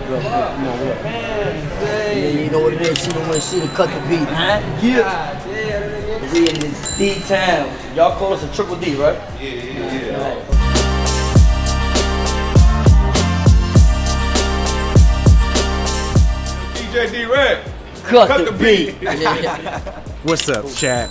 brother. Come on, what? Yeah, you know what it is. She don't want to see the cut the beat, huh? Yeah. We in this D-town. Y'all call us a triple D, right? Yeah. Right. DJ D-Red. Cut the beat. What's up, chat?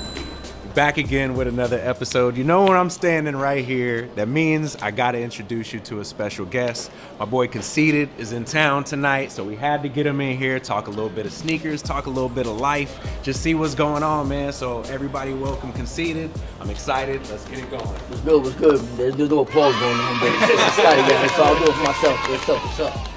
Back again with another episode. You know where I'm standing right here. That means I gotta introduce you to a special guest. My boy Conceited is in town tonight, so we had to get him in here, talk a little bit of sneakers, talk a little bit of life, just see what's going on, man. So everybody welcome Conceited. I'm excited. Let's get it going. What's good? There's no applause going on, but it's exciting, guys. So I'll do it for myself. What's up?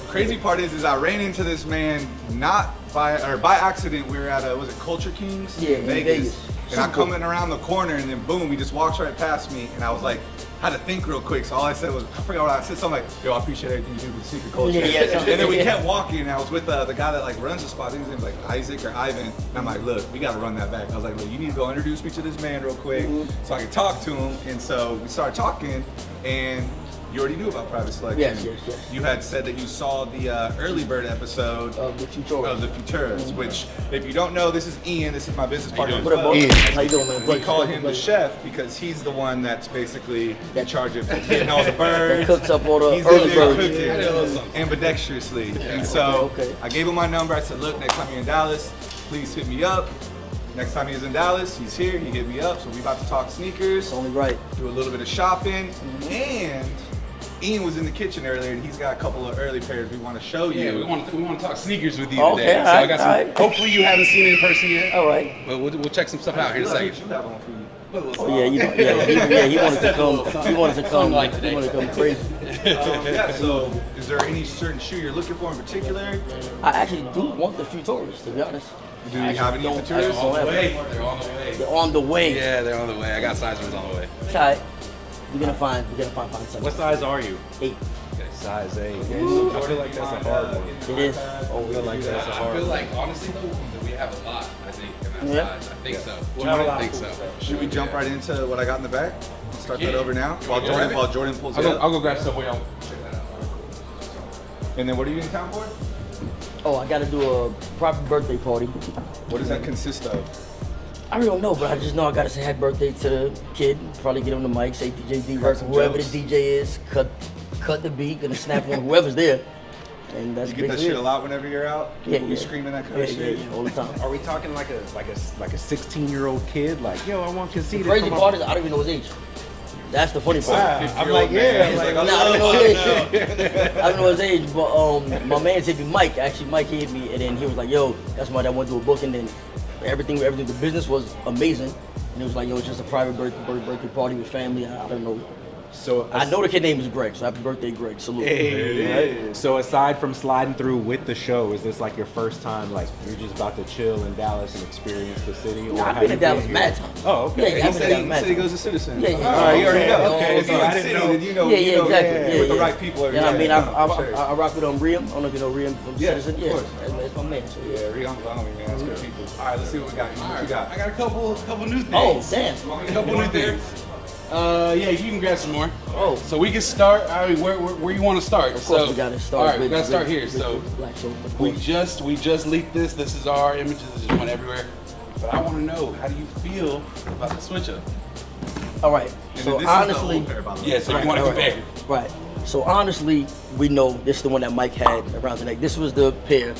Crazy part is I ran into this man not by accident. We were at was it Culture Kings? Yeah, in in Vegas. Vegas. And I'm coming around the corner, and then boom, he just walks right past me, and I was like, had to think real quick. So all I said was, I forgot what I said. Something like, "Yo, I appreciate everything you do for secret culture." Yeah, and then we kept walking, and I was with the guy that like runs the spot. I think his name's like Isaac or Ivan. And I'm like, "Look, we got to run that back." I was like, "Look, you need to go introduce me to this man real quick, so I can talk to him." And so we started talking, and you already knew about Private Selection. Yes. You had said that you saw the early bird episode Of the Futuras, which, if you don't know, this is Ian. This is my business partner. What up, Ian. How you doing, man? We call him the chef because he's the one that's basically in charge of getting all the birds. That cooks up all the He's early in there birds. cooking ambidextrously. And so Okay. I gave him my number. I said, "Look, next time you're in Dallas, please hit me up." Next time he's in Dallas, he's here. He hit me up. So we about to talk sneakers. It's only right. Do a little bit of shopping, and Ian was in the kitchen earlier, and he's got a couple of early pairs we want to show you. Yeah, we want to talk sneakers with you Okay, today. all So right, I got some. all right. Hopefully you haven't seen it in person yet. All right. But we'll check some stuff out here in a Look, second. you have one for you. Oh yeah, he wanted to come. He wanted to come. Like He today. wanted to come crazy. Yeah, so is there any certain shoe you're looking for in particular? I actually do want the Futuras, to be honest. Do we have any don't- Futuras? I don't have They're it. on the way. They're on the way. Yeah, they're on the way. I got size ones on the way. It's all right. We're gonna find something. What size are you? 8. Size 8. I feel like that's a hard one. It is. I feel like that's a I hard feel one. like, honestly though, that we have a lot, I think, in that Yeah. size. I think so. We'll have a lot I think of so. cool stuff. Should we jump right into what I got in the back? Start that Yeah. over now You wanna grab it? while Jordan pulls it I'll up. go grab stuff while y'all check that out. And then what are you in town for? Oh, I gotta do a private birthday party. What does that consist of? I really don't know, but I just know I gotta say happy birthday to the kid. Probably get on the mic, say DJ D, Crack some whoever jokes. the DJ is, cut the beat, gonna snap on whoever's there. And that's You get that basically shit it. a lot whenever you're out? Yeah, People be yeah. screaming that kind of shit? Yeah, all the time. Are we talking like a 16-year-old kid? Like, yo, I want The Conceited. crazy come part on. is I don't even know his age. That's the funny part. I'm like, yeah. I'm like, Nah, I don't know his age. I don't know his age, but my man said Mike. Actually, Mike hit me, and then he was like, "Yo, that's my dad went to a book, and then everything. The business was amazing, and it was like, yo, it's just a private birthday party with family. I don't know. So I know the kid name is Greg, so happy birthday, Greg. Salute. Hey. So aside from sliding through with the show, is this like your first time? Like you're just about to chill in Dallas and experience the city? Or Nah, I've have been you in Dallas here? mad times. Oh, okay. Yeah, He I've been said in Dallas mad he times. goes to Citizen. Yeah. All right, you already know. Okay, If so you're I in didn't city, know. then you know, Yeah, exactly. with Yeah, the yeah. right people. Yeah, I mean, Sure. I rock with Riem. I don't know if you know Riem from Yeah, Citizen. of Yeah, course. that's my man. So, yeah. Yeah, Rihanna's the homie, man. That's good people. All right, let's see what we got. What you got? I got a couple new things. Oh, damn. A couple new things. Yeah, you can grab some more. Oh. So we can start. I mean, where you want to start? Of course, we gotta start. All right, we with- gotta start here. with So Black Soul, of we course. just leaked this. This is our images. This just went everywhere. But I want to know, how do you feel about the switch up? All right. And So then this honestly, is the old pair, by the way. Yeah, so you want to compare. Right. So honestly, we know this is the one that Mike had around the neck. This was the pair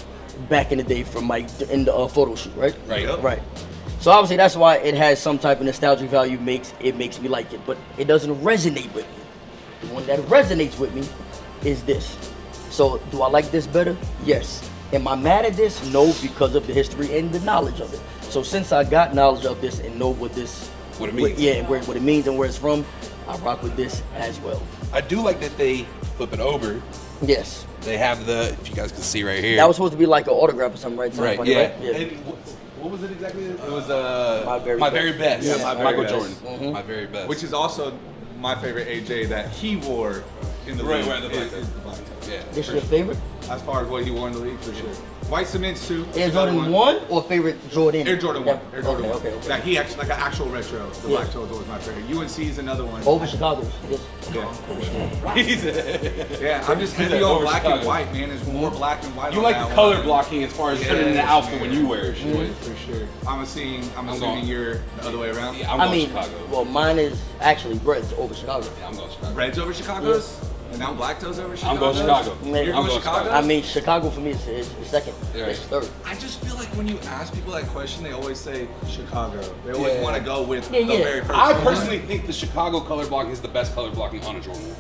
back in the day from Mike in the photo shoot, right? Right. Yep. Right. So obviously that's why it has some type of nostalgic value. Makes me like it, but it doesn't resonate with me. The one that resonates with me is this. So do I like this better? Yes. Am I mad at this? No, because of the history and the knowledge of it. So since I got knowledge of this and know what What it means. what it means and where it's from, I rock with this as well. I do like that they flip it over. Yes. They have the, if you guys can see right here. That was supposed to be like an autograph or something, right? Something right. funny, Yeah. Yeah. And what was it exactly? It was My my Very very best. Best. Yeah, My Michael Very Jordan. Best. Mhm. My very best. Which is also my favorite AJ that he wore in the Right, league right, the black is top. the black top. Yeah. This is your favorite? As far as what he wore in the league, for sure. White Cements too. Air Jordan 1 or favorite Jordan? Air Jordan 1. Air Jordan 1. Okay. Like he actually, like an actual retro. The Black Toe is always my favorite. UNC is another one. Over Chicago's. Yes. Yeah, I'm just heavy on black and white, man. There's more black and white. You on like that the color one. blocking as far as putting in the outfit when you wear it. For sure. I'm assuming you're the other way around. Yeah, I'm I going mean, Chicago. well, mine is actually Reds over Chicago. Yeah, I'm going Chicago. Reds over Chicago's? And now Black Toes over Chicago? I'm going Chicago. You're I'm going Chicago? I mean, Chicago for me is second. Yeah. It's third. I just feel like when you ask people that question, they always say Chicago. They always want to go with Yeah, the yeah. very first I one. personally think the Chicago color blocking is the best color blocking on a Jordan.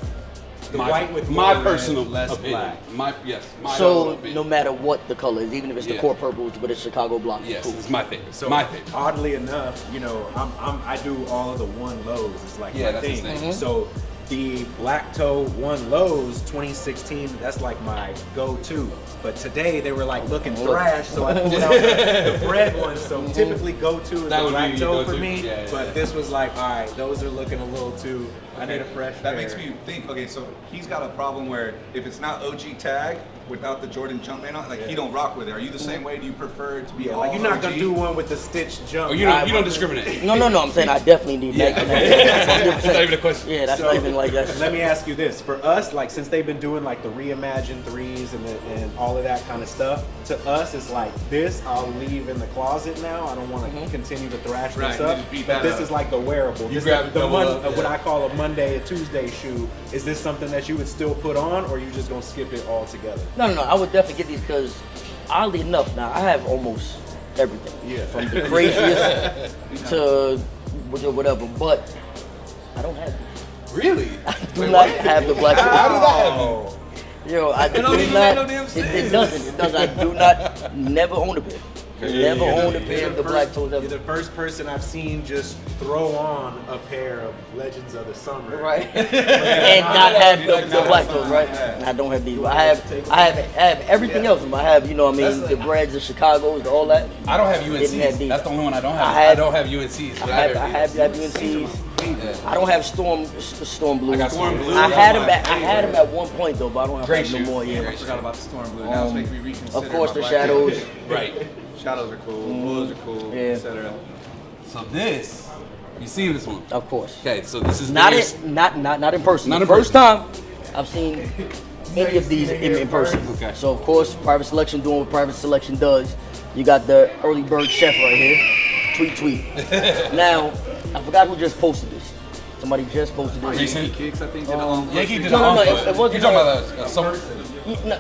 The white with my more personal red, less opinion. black. My So opinion. no matter what the color is, even if it's the Yeah. core purples, but it's Chicago block. Yes, cool. it's my favorite. So my favorite. oddly enough, you know, I do all of the one lows. It's like Yeah, my that's his thing. thing. So the Black Toe one lows 2016, that's like my go-to. But today they were like looking thrash, so I pulled out the red one. So typically go-to is That the would be Black your Toe for go-to? me. Yeah, yeah, but yeah. this was like, all right, those are looking a little too. I need a fresh That pair. makes me think, okay, so he's got a problem where if it's not OG tag without the Jordan Jumpman on, like he don't rock with it. Are you the same way? Do you prefer it to be Yeah, all like you're not gonna OG? do one with the stitched jump. Oh, you don't discriminate. No. I'm saying I definitely need that. That's not even a question. Yeah, that's not even like that. Let me ask you this: for us, like since they've been doing like the reimagined threes and all of that kind of stuff, to us it's like this. I'll leave in the closet now. I don't want to continue to thrash Right, this you up. just beat But that this up. is like the wearable. You This grab is it, the double up, what yeah. I call a Monday, a Tuesday shoe. Is this something that you would still put on, or you just gonna skip it altogether? No. I would definitely get these because, oddly enough, now I have almost everything. Yeah. From the craziest to whatever, but I don't have these. Really? I do not have the black. How did that happen? Yo, I do don't even not. make no damn It sense. doesn't. I do not. Never own a pair. Never owned a pair of the black toes You're ever. the first person I've seen just throw on a pair of Legends of the Summer. Right. And not have the black toes, right? I don't have these. I have everything else. I have, you know what I mean, the Brads, the Chicago's, all that. I don't have Didn't have UNCs. these. That's the only one I don't have. I I don't have UNCs. but I have everything else. UNCs. I don't have Storm Blue. I got Storm Blue. I had them at one point though, but I don't have Great them no shoe. more. I Yeah. forgot about the Storm Blue. Now it's making me reconsider. Of course, my the black shadows. toes. Right. Shadows are cool. Blues are cool, Yeah. etc. So this, you seen this one? Of course. Okay, so this is Not theirs. not in person. Not the in first person. time I've seen any of these in person. Okay. So of course, Private Selection doing what Private Selection does. You got the early bird chef right here. Tweet. Now, I forgot who just posted this. Somebody just posted this. Recent? Kicks, I think, did it on. Yankee did No, it. it wasn't. You're talking about a summer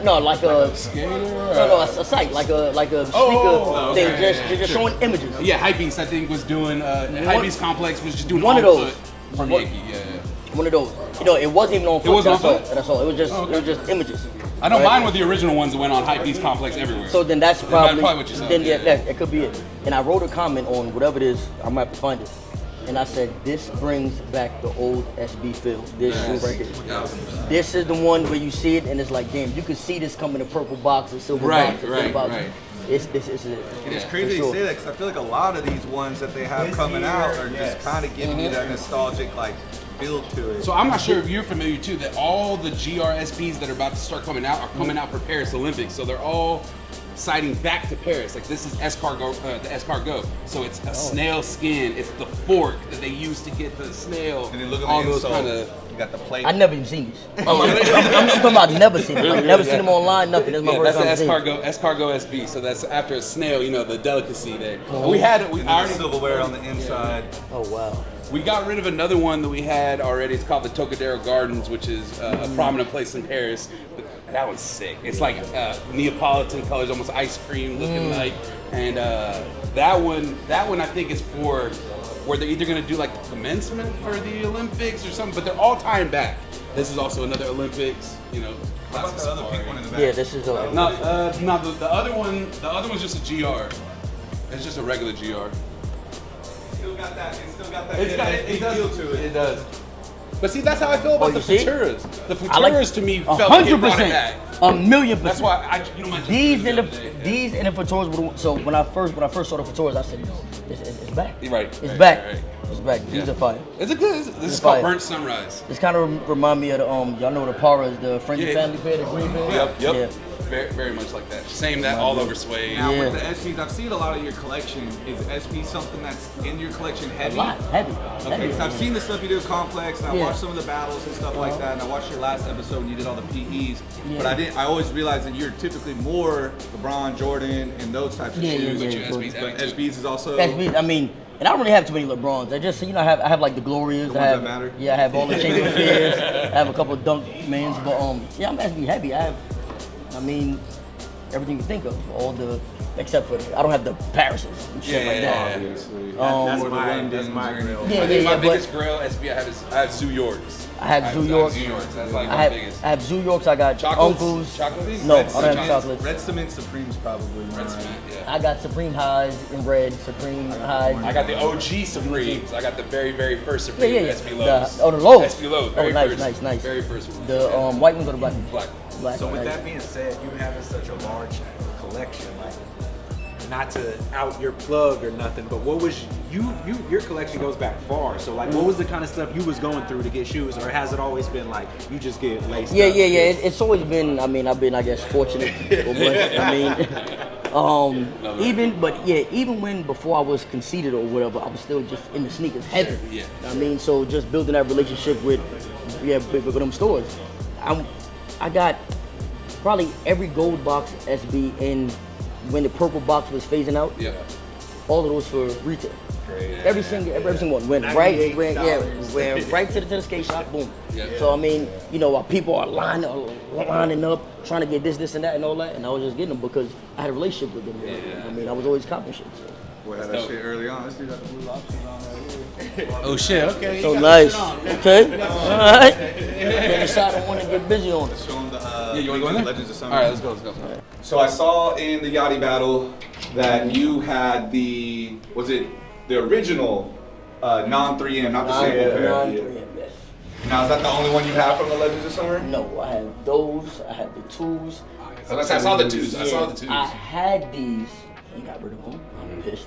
No, like a skater? a site, like a sneaker thing, okay. just showing images. Yeah, Hypebeast I think was doing. Hypebeast Complex was just doing one of on those. foot from One- Yankee. Yeah. One of those. You know, it wasn't even on foot. wasn't that's on all. foot? That's all. It was just Oh, okay. it was just images. I know Right? mine were the original ones that went on Hypebeast Complex everywhere. So then that's That's probably, probably what you said, then yeah. it could be it. And I wrote a comment on whatever it is. I might have to find it. And I said, this brings back the old SB feel. This shoe right here. Yeah. This is the one where you see it and it's like, damn, you can see this come in a purple box, a silver Right, box, a silver right, box. right. This is it. And it's For crazy sure. to say that because I feel like a lot of these ones that they have This coming year, out are yes. just kind of giving you that nostalgic like feel to it. So I'm not sure if you're familiar too that all the GRSPs that are about to start coming out are coming out for Paris Olympics. So they're all citing back to Paris. Like this is escargot, the escargot. So it's a snail skin. It's the fork that they use to get the snail. And then look at all the those insole. kind of. You got the plate. I never even seen these. I'm talking about never seen them. Like, never seen them online, nothing. That's my Yeah, first that's the time seeing them. escargot SB. So that's after a snail. You know the delicacy there. We had it. We and then the already. silverware on the inside. Oh, wow. We got rid of another one that we had already. It's called the Tocadero Gardens, which is a prominent place in Paris. But that one's sick. It's like Neapolitan colors, almost ice cream looking like. And that one I think is for where they're either gonna do like the commencement for the Olympics or something. But they're all tying back. This is also another Olympics. You know. How about classic the other safari. pink one in the back? Yeah, this is a. No, the other one's just a GR. It's just a regular GR. Still got that. It's still got that. It does. feel to it. It does. But see, that's how I feel about you the see? Futuras. The I like Futuras to me felt like it brought it 100%, back. 1,000,000%. That's why my These and the day. Futuras. So when I first saw the Futuras, I said, it's back. Right, It's right, back. right, It's back. These are fire. Is it good? This is fire. called Burnt Sunrise. This kind of remind me of the y'all know the Paras, the friends and Yeah. family pair, the green pair. Yep. Yeah. Very, very much like that. Same that all over suede. Now with Yeah. the SBs, I've seen a lot of your collection. Is SB something that's in your collection A heavy? lot, heavy. Okay, Heavy. because I've seen the stuff you do at Complex, and I Yeah. watched some of the battles and stuff like that, and I watched your last episode when you did all the PEs. Yeah. But I always realized that you're typically more LeBron, Jordan, and those types of Yeah, shoes. yeah, But yeah. your SB's heavy But too. SBs is also. SB, I mean, and I don't really have too many LeBrons. I just, I have like the Glorious. The I ones have, that matter? Yeah, I have all the Chamber of Fears. I have a couple of Dunk Mans, but yeah, I'm SB heavy. I mean, everything you think of, all the, except for I don't have the Parises and shit like that. Obviously. Um, That's my grill. Yeah, I think my but biggest grill SB I have Zoo Yorks. I have Zoo Yorks. Zoo Yorks. That's like I my have, biggest. I have Zoo Yorks. I got Chocolates? Uncles. Chocolates? No, I Red don't have Cement- chocolates. Red Cement Supreme's probably Red mine. Cement, yeah. I got Supreme Highs in red, Supreme Highs. I got the OG Supremes. I got the very, very first Supreme Yeah. SB Lows. The Lows. SB Lows. Oh, Very nice, first. nice. Very first one. The white ones or the black ones? Black. Black. So with nice. that being said, you having such a large collection, like not to out your plug or nothing, but what was your collection goes back far. So like what was the kind of stuff you was going through to get shoes, or has it always been like you just get laced Yeah. up? It's always been. I mean, I've been, I guess, fortunate or blessed. I mean, even when before I was conceited or whatever, I was still just in the sneakers heavy. Yeah. I mean, so just building that relationship with them stores. I got probably every gold box SB, and when the purple box was phasing out, Yeah. all of those for retail. Great. Every single one went right to the skate shop, boom. Yeah. So I mean, while people are lining up, trying to get this and that and all that, and I was just getting them because I had a relationship with them. Yeah. I mean, I was always copping shit. So. We had that shit early on. This dude got the blue lobsters on right here. Oh shit. Okay. So nice. Okay. All right. Then decide I want to get busy on it. Show them the Yeah, you want to go in there? Legends of Summer. All right, let's go. So I saw in the Yachty battle that you had was it the original non-3M, not the sample pair? Non-3M, yes. Now is that the only one you have from the Legends of Summer? No, I have those. I have the twos. I saw the twos. I saw the twos. I had these and got rid of them. I'm pissed.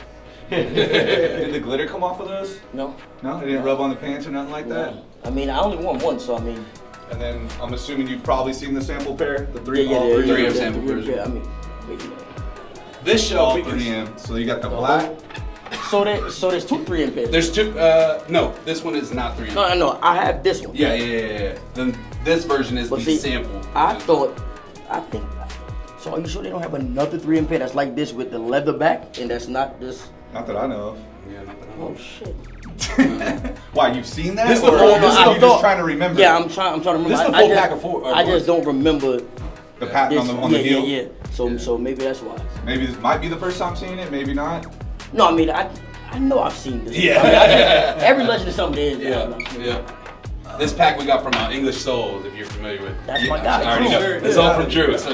Did the glitter come off of those? No. No, it didn't rub on the pants or nothing like that. No. I mean, I only won one, so I mean. And then I'm assuming you've probably seen the sample pair, the three, Yeah, all yeah, three. three yeah, of yeah, sample yeah, version. yeah, I mean, wait a minute. This show All is 3M. So you got the black. So there's two 3M pairs. There's two. No, this one is not 3M. No, I have this one. Yeah. Then this version is But the see, sample. I think. So are you sure they don't have another 3M pair that's like this with the leather back and that's not this? Not that I know of. Yeah, not that I know. Oh shit. Why, you've seen that? This is the Or full- you this is just the full- trying to remember? Yeah, I'm trying to remember. This is the I full just- pack of four. I just don't remember The pattern this. on the heel. Yeah. So maybe that's why. Maybe this might be the first time seeing it, maybe not. No, I mean I know I've seen this. Yeah. I mean, every Legend of something is. Yeah. This pack we got from English Souls, if you're familiar with. That's my guy, I already Drew. know. It's all from Drew. So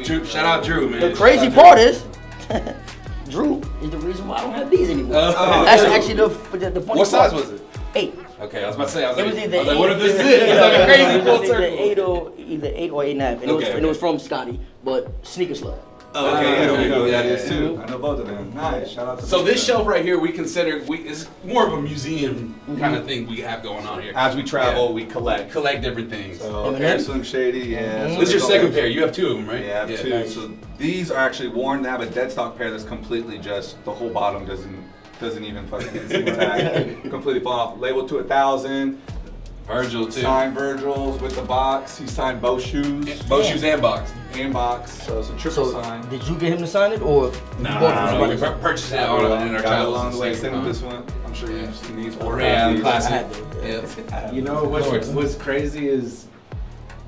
Drew, shout out Drew, man. The crazy part is, Drew is the reason why I don't have these anymore. Oh. That's actually the funny What size part. was it? 8. Okay, I was about to say. I was It like, was either what if this is it? it It's like a crazy was full either circle. either 8 or 8.5. And Okay, it was from Scotty, but Sneaker Slug. Oh, okay, yeah, we know who that Yeah, is too. I know both of them. Nice, shout out to So both this of them. shelf right here, we consider it's more of a museum kind of thing we have going on here. As we travel, Yeah. we collect. Collect different things. So, M&M? pair of Slim Shady, yeah. So This is your there's second always- pair. You have two of them, right? Yeah, I have two. Nice. So these are actually worn. They have a dead stock pair that's completely just, the whole bottom doesn't even fucking it's intact. Completely fallen off. Labeled to 1,000. Virgil too. Signed Virgil's with the box. He signed both shoes Both shoes and box. and box. So it's a triple So sign. did you get him to sign it or No, you bought it from we somebody? purchased it on in our Got it travels. along the way. Same Same with time. this one. I'm sure you've seen these. Or yeah, classic. I had those. Yeah. You know what's crazy is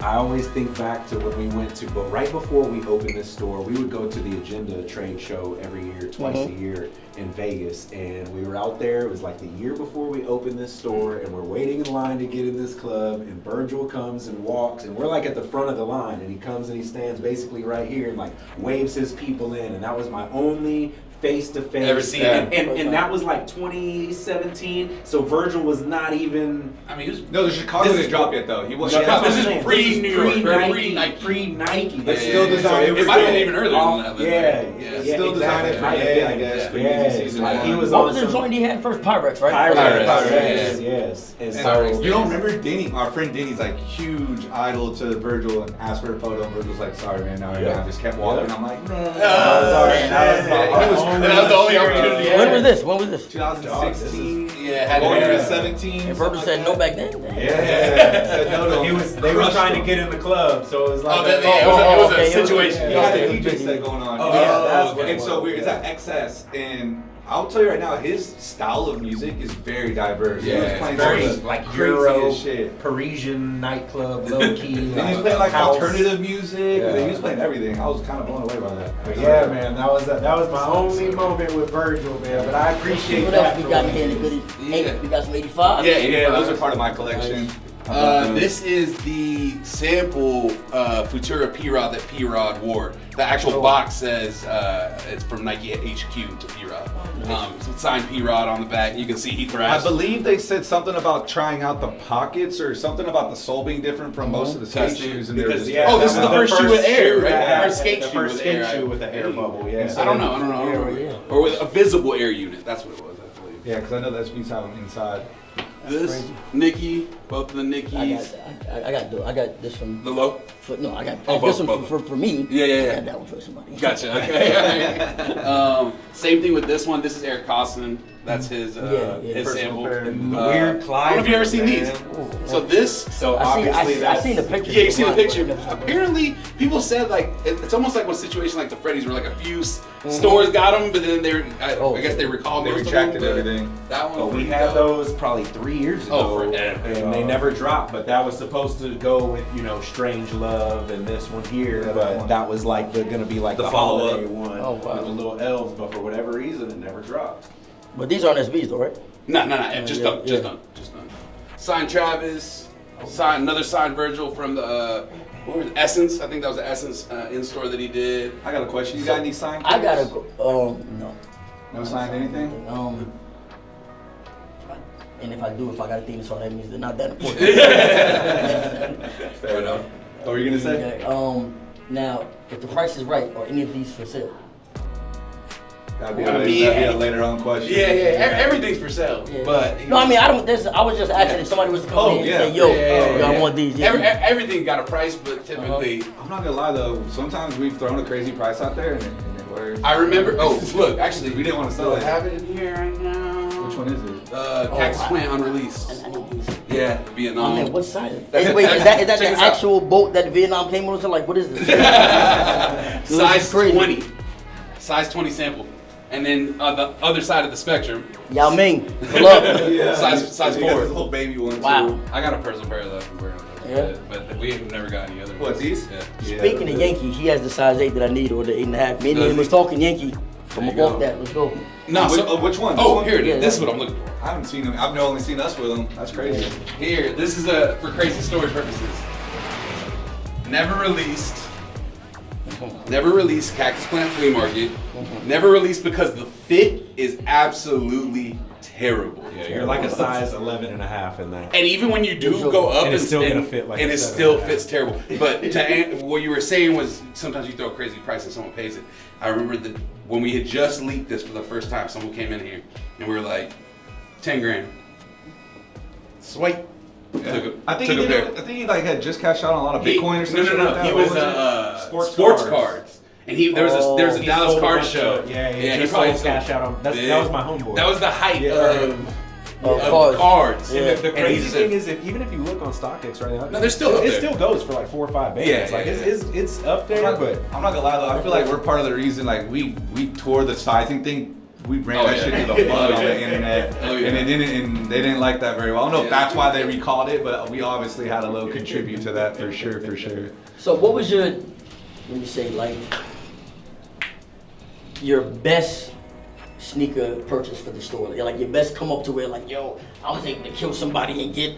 I always think back to when we went to, but right before we opened this store, we would go to the Agenda trade show every year, twice a year in Vegas. And we were out there, it was like the year before we opened this store, and we're waiting in line to get in this club, and Virgil comes and walks, and we're like at the front of the line, and he comes and he stands basically right here and like waves his people in. And that was my only face to face. Ever seen him? And that was like 2017. So Virgil was not even. I mean, he was. No, the Chicago didn't drop yet though. He was. This is pre-New York, pre-Nike. Pre-Nike. But still designed. It might have been even earlier than that. But Yeah. Still designed it for EA, I guess. For Yeezy season. He was What was the joint he had first? Pyrex, right? Pyrex. Yes. And so You don't remember Denny? Our friend Denny's like huge idol to Virgil and asked for a photo. And Virgil's like, sorry man, no, I just kept walking. I'm like, no. That was the only opportunity. When was this? When was this? 2016. Yeah, Going into 17. And Virgil said no back then. Said no to him. They were trying to get in the club, so it was like it was a okay. situation. He had a DJ set going on. that's what it and so was. it's at XS, and I'll tell you right now, his style of music is very diverse. Yeah, He was playing very some of the like craziest Euro, shit. Parisian nightclub, low key. And he was playing like house. alternative music. Yeah. He was playing everything. I was kind of blown away by that. But yeah, man, that was my only moment with Virgil, man. But I appreciate What that. else we got in here in the goodies? Yeah. We got some 85. Yeah, those are part of my collection. I love those. This is the sample Futura P-Rod that P-Rod wore. The actual box says it's from Nike HQ to P-Rod. Signed P-Rod on the back. You can see he I thrashed. believe they said something about trying out the pockets or something about the sole being different from most of the skate shoes. And Because- they're oh, this is the first shoe with air, right? that The first skate the shoe first with skate air. shoe with the air bubble. Yeah. I don't know. Yeah. Or with a visible air unit. That's what it was, I believe. yeah, because I know that's SB's have them inside. This, crazy. Nikki, both of the Nickies. I got this from. The low? No, I got Oh, this both, one both. for me. Yeah. I got that one for somebody. Gotcha. Okay. Same thing with this one. This is Eric Costin. That's his his Personal sample. pair. The weird Clyde. I don't know if you ever seen these. So this. So obviously I seen the picture. Yeah, you see the picture. Apparently, people said like it's almost like one situation like the Freddy's, where like a few stores got them, but then I guess they recalled. They most of retracted them, but everything. That one. But we pretty had dope. those probably 3 years ago, Oh, forever. and they never dropped. But that was supposed to go with Strange Love and this one here. Yeah, but one. that was like gonna be like The the follow-up. holiday one Oh, wow. with the little elves. But for whatever reason, it never dropped. But these aren't SBs though, right? No. Just yeah, done. yeah. Just done. Signed Travis. Another signed Virgil from the what was it? Essence. I think that was the Essence in store that he did. I got a question. You got any signed? I gotta pairs? go. No. No signed anything? And if I got a theme song, that means they're not that important. Fair enough. What were you gonna say? Okay, now, if the price is right, are any of these for sale? That'd be I a mean, later on question. Yeah. Everything's for sale. Yeah. But No, I mean I don't. I was just asking if somebody was to come Oh, in and yeah. say, "Yo, Yeah. I want these." Yeah. everything got a price, but typically. I'm not gonna lie though. Sometimes we've thrown a crazy price out there and it works. I remember. Oh, look, actually, We didn't want to do sell I it. have it in here right now. Which one is it? Cactus wow. Plant unreleased. I need these. Yeah, Oh Vietnam. man, what side? That's- Wait, is that check the this out. actual boat that Vietnam came on? So like, what is this? Size crazy. 20. Size 20 sample. And then on the other side of the spectrum, Yao Ming, pull up. size You got 4. this little baby one Wow. too. I got a personal pair of those from wearing those. Yeah. But we have never got any other What, ones. these? Yeah. Speaking of Yankee, he has the size 8 that I need, or the 8.5. Me and him was talking Yankee. Come There you off go. that. Let's go. No, so, Which one? Oh, This one? here it is. Yeah, This is that what I'm looking for. I haven't seen him. I've only seen us with him. That's crazy. Here, this is for crazy story purposes. Never released. Never released Cactus Plant Flea Market. Never released because the fit is absolutely terrible. Yeah, you're like a size 11 and a half in that. And even when you do go up, And it's still gonna fit like and a it 7.5. still fits terrible. But what you were saying was sometimes you throw a crazy price and someone pays it. I remember that when we had just leaked this for the first time, someone came in here and we were like, 10 grand. Sweet. I think he like had just cashed out on a lot of Bitcoin or something. No. Like that. He What was it? sports cards. And there was a He Dallas sold a card bunch show. of- he he probably sold cash out on. That was my homeboy. That was the height Yeah. of cards. Yeah. And the And crazy he's thing is, even if you look on StockX right now, No, they're still up it there. still goes for like 4 or 5 bands. Yeah, like yeah, it's up there, but I'm not gonna lie though. I feel like we're part of the reason. Like we tore the sizing thing. We ran that shit to the mud on the internet, Oh, yeah. and they didn't like that very well. I don't know if Yeah. that's why they recalled it, but we obviously had a little contribute to that for sure. So what was your, let me say, like, your best sneaker purchase for the store? Like your best come up to where like, yo, I was able to kill somebody and get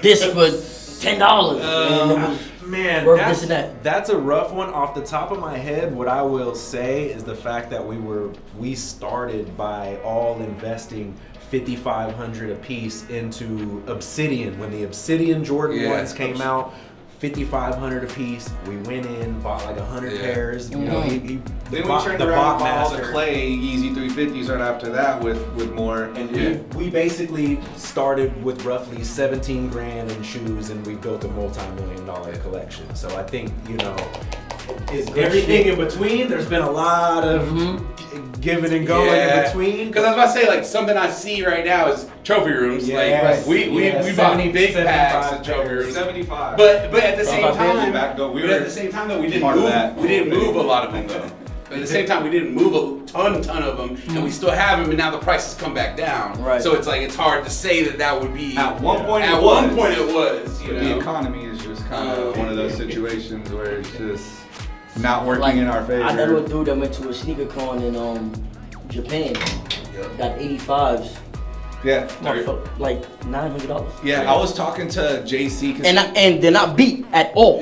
this for $10. Man, worth this and that. that's a rough one. Off the top of my head, what I will say is the fact that we started by all investing $5,500 a piece into Obsidian. When the Obsidian Jordan 1s came out, $5,500 a piece. We went in, bought like 100 pairs. You know, Then we turned around and bought all the Clay Yeezy 350s right after that with more. And we basically started with roughly 17 grand in shoes, and we built a multi-million-dollar collection. So I think, you know, is everything in between. There's been a lot of giving and going in between. Because I was about to say, like, something I see right now is trophy rooms. Yes. Like we bought big packs of trophy rooms. 75. But at the same time, we didn't move a lot of them though. But at the same time, we didn't move a ton of them, and we still have them. And now the prices come back down. Right. So it's like it's hard to say that would be. At one point, it was. You know? The economy is just kind of one of those situations where it's just not working in our favor. I know a dude that went to a sneaker con in Japan. Got 85s. Yeah. For like $900. Yeah, I was talking to JC. And they're not beat at all.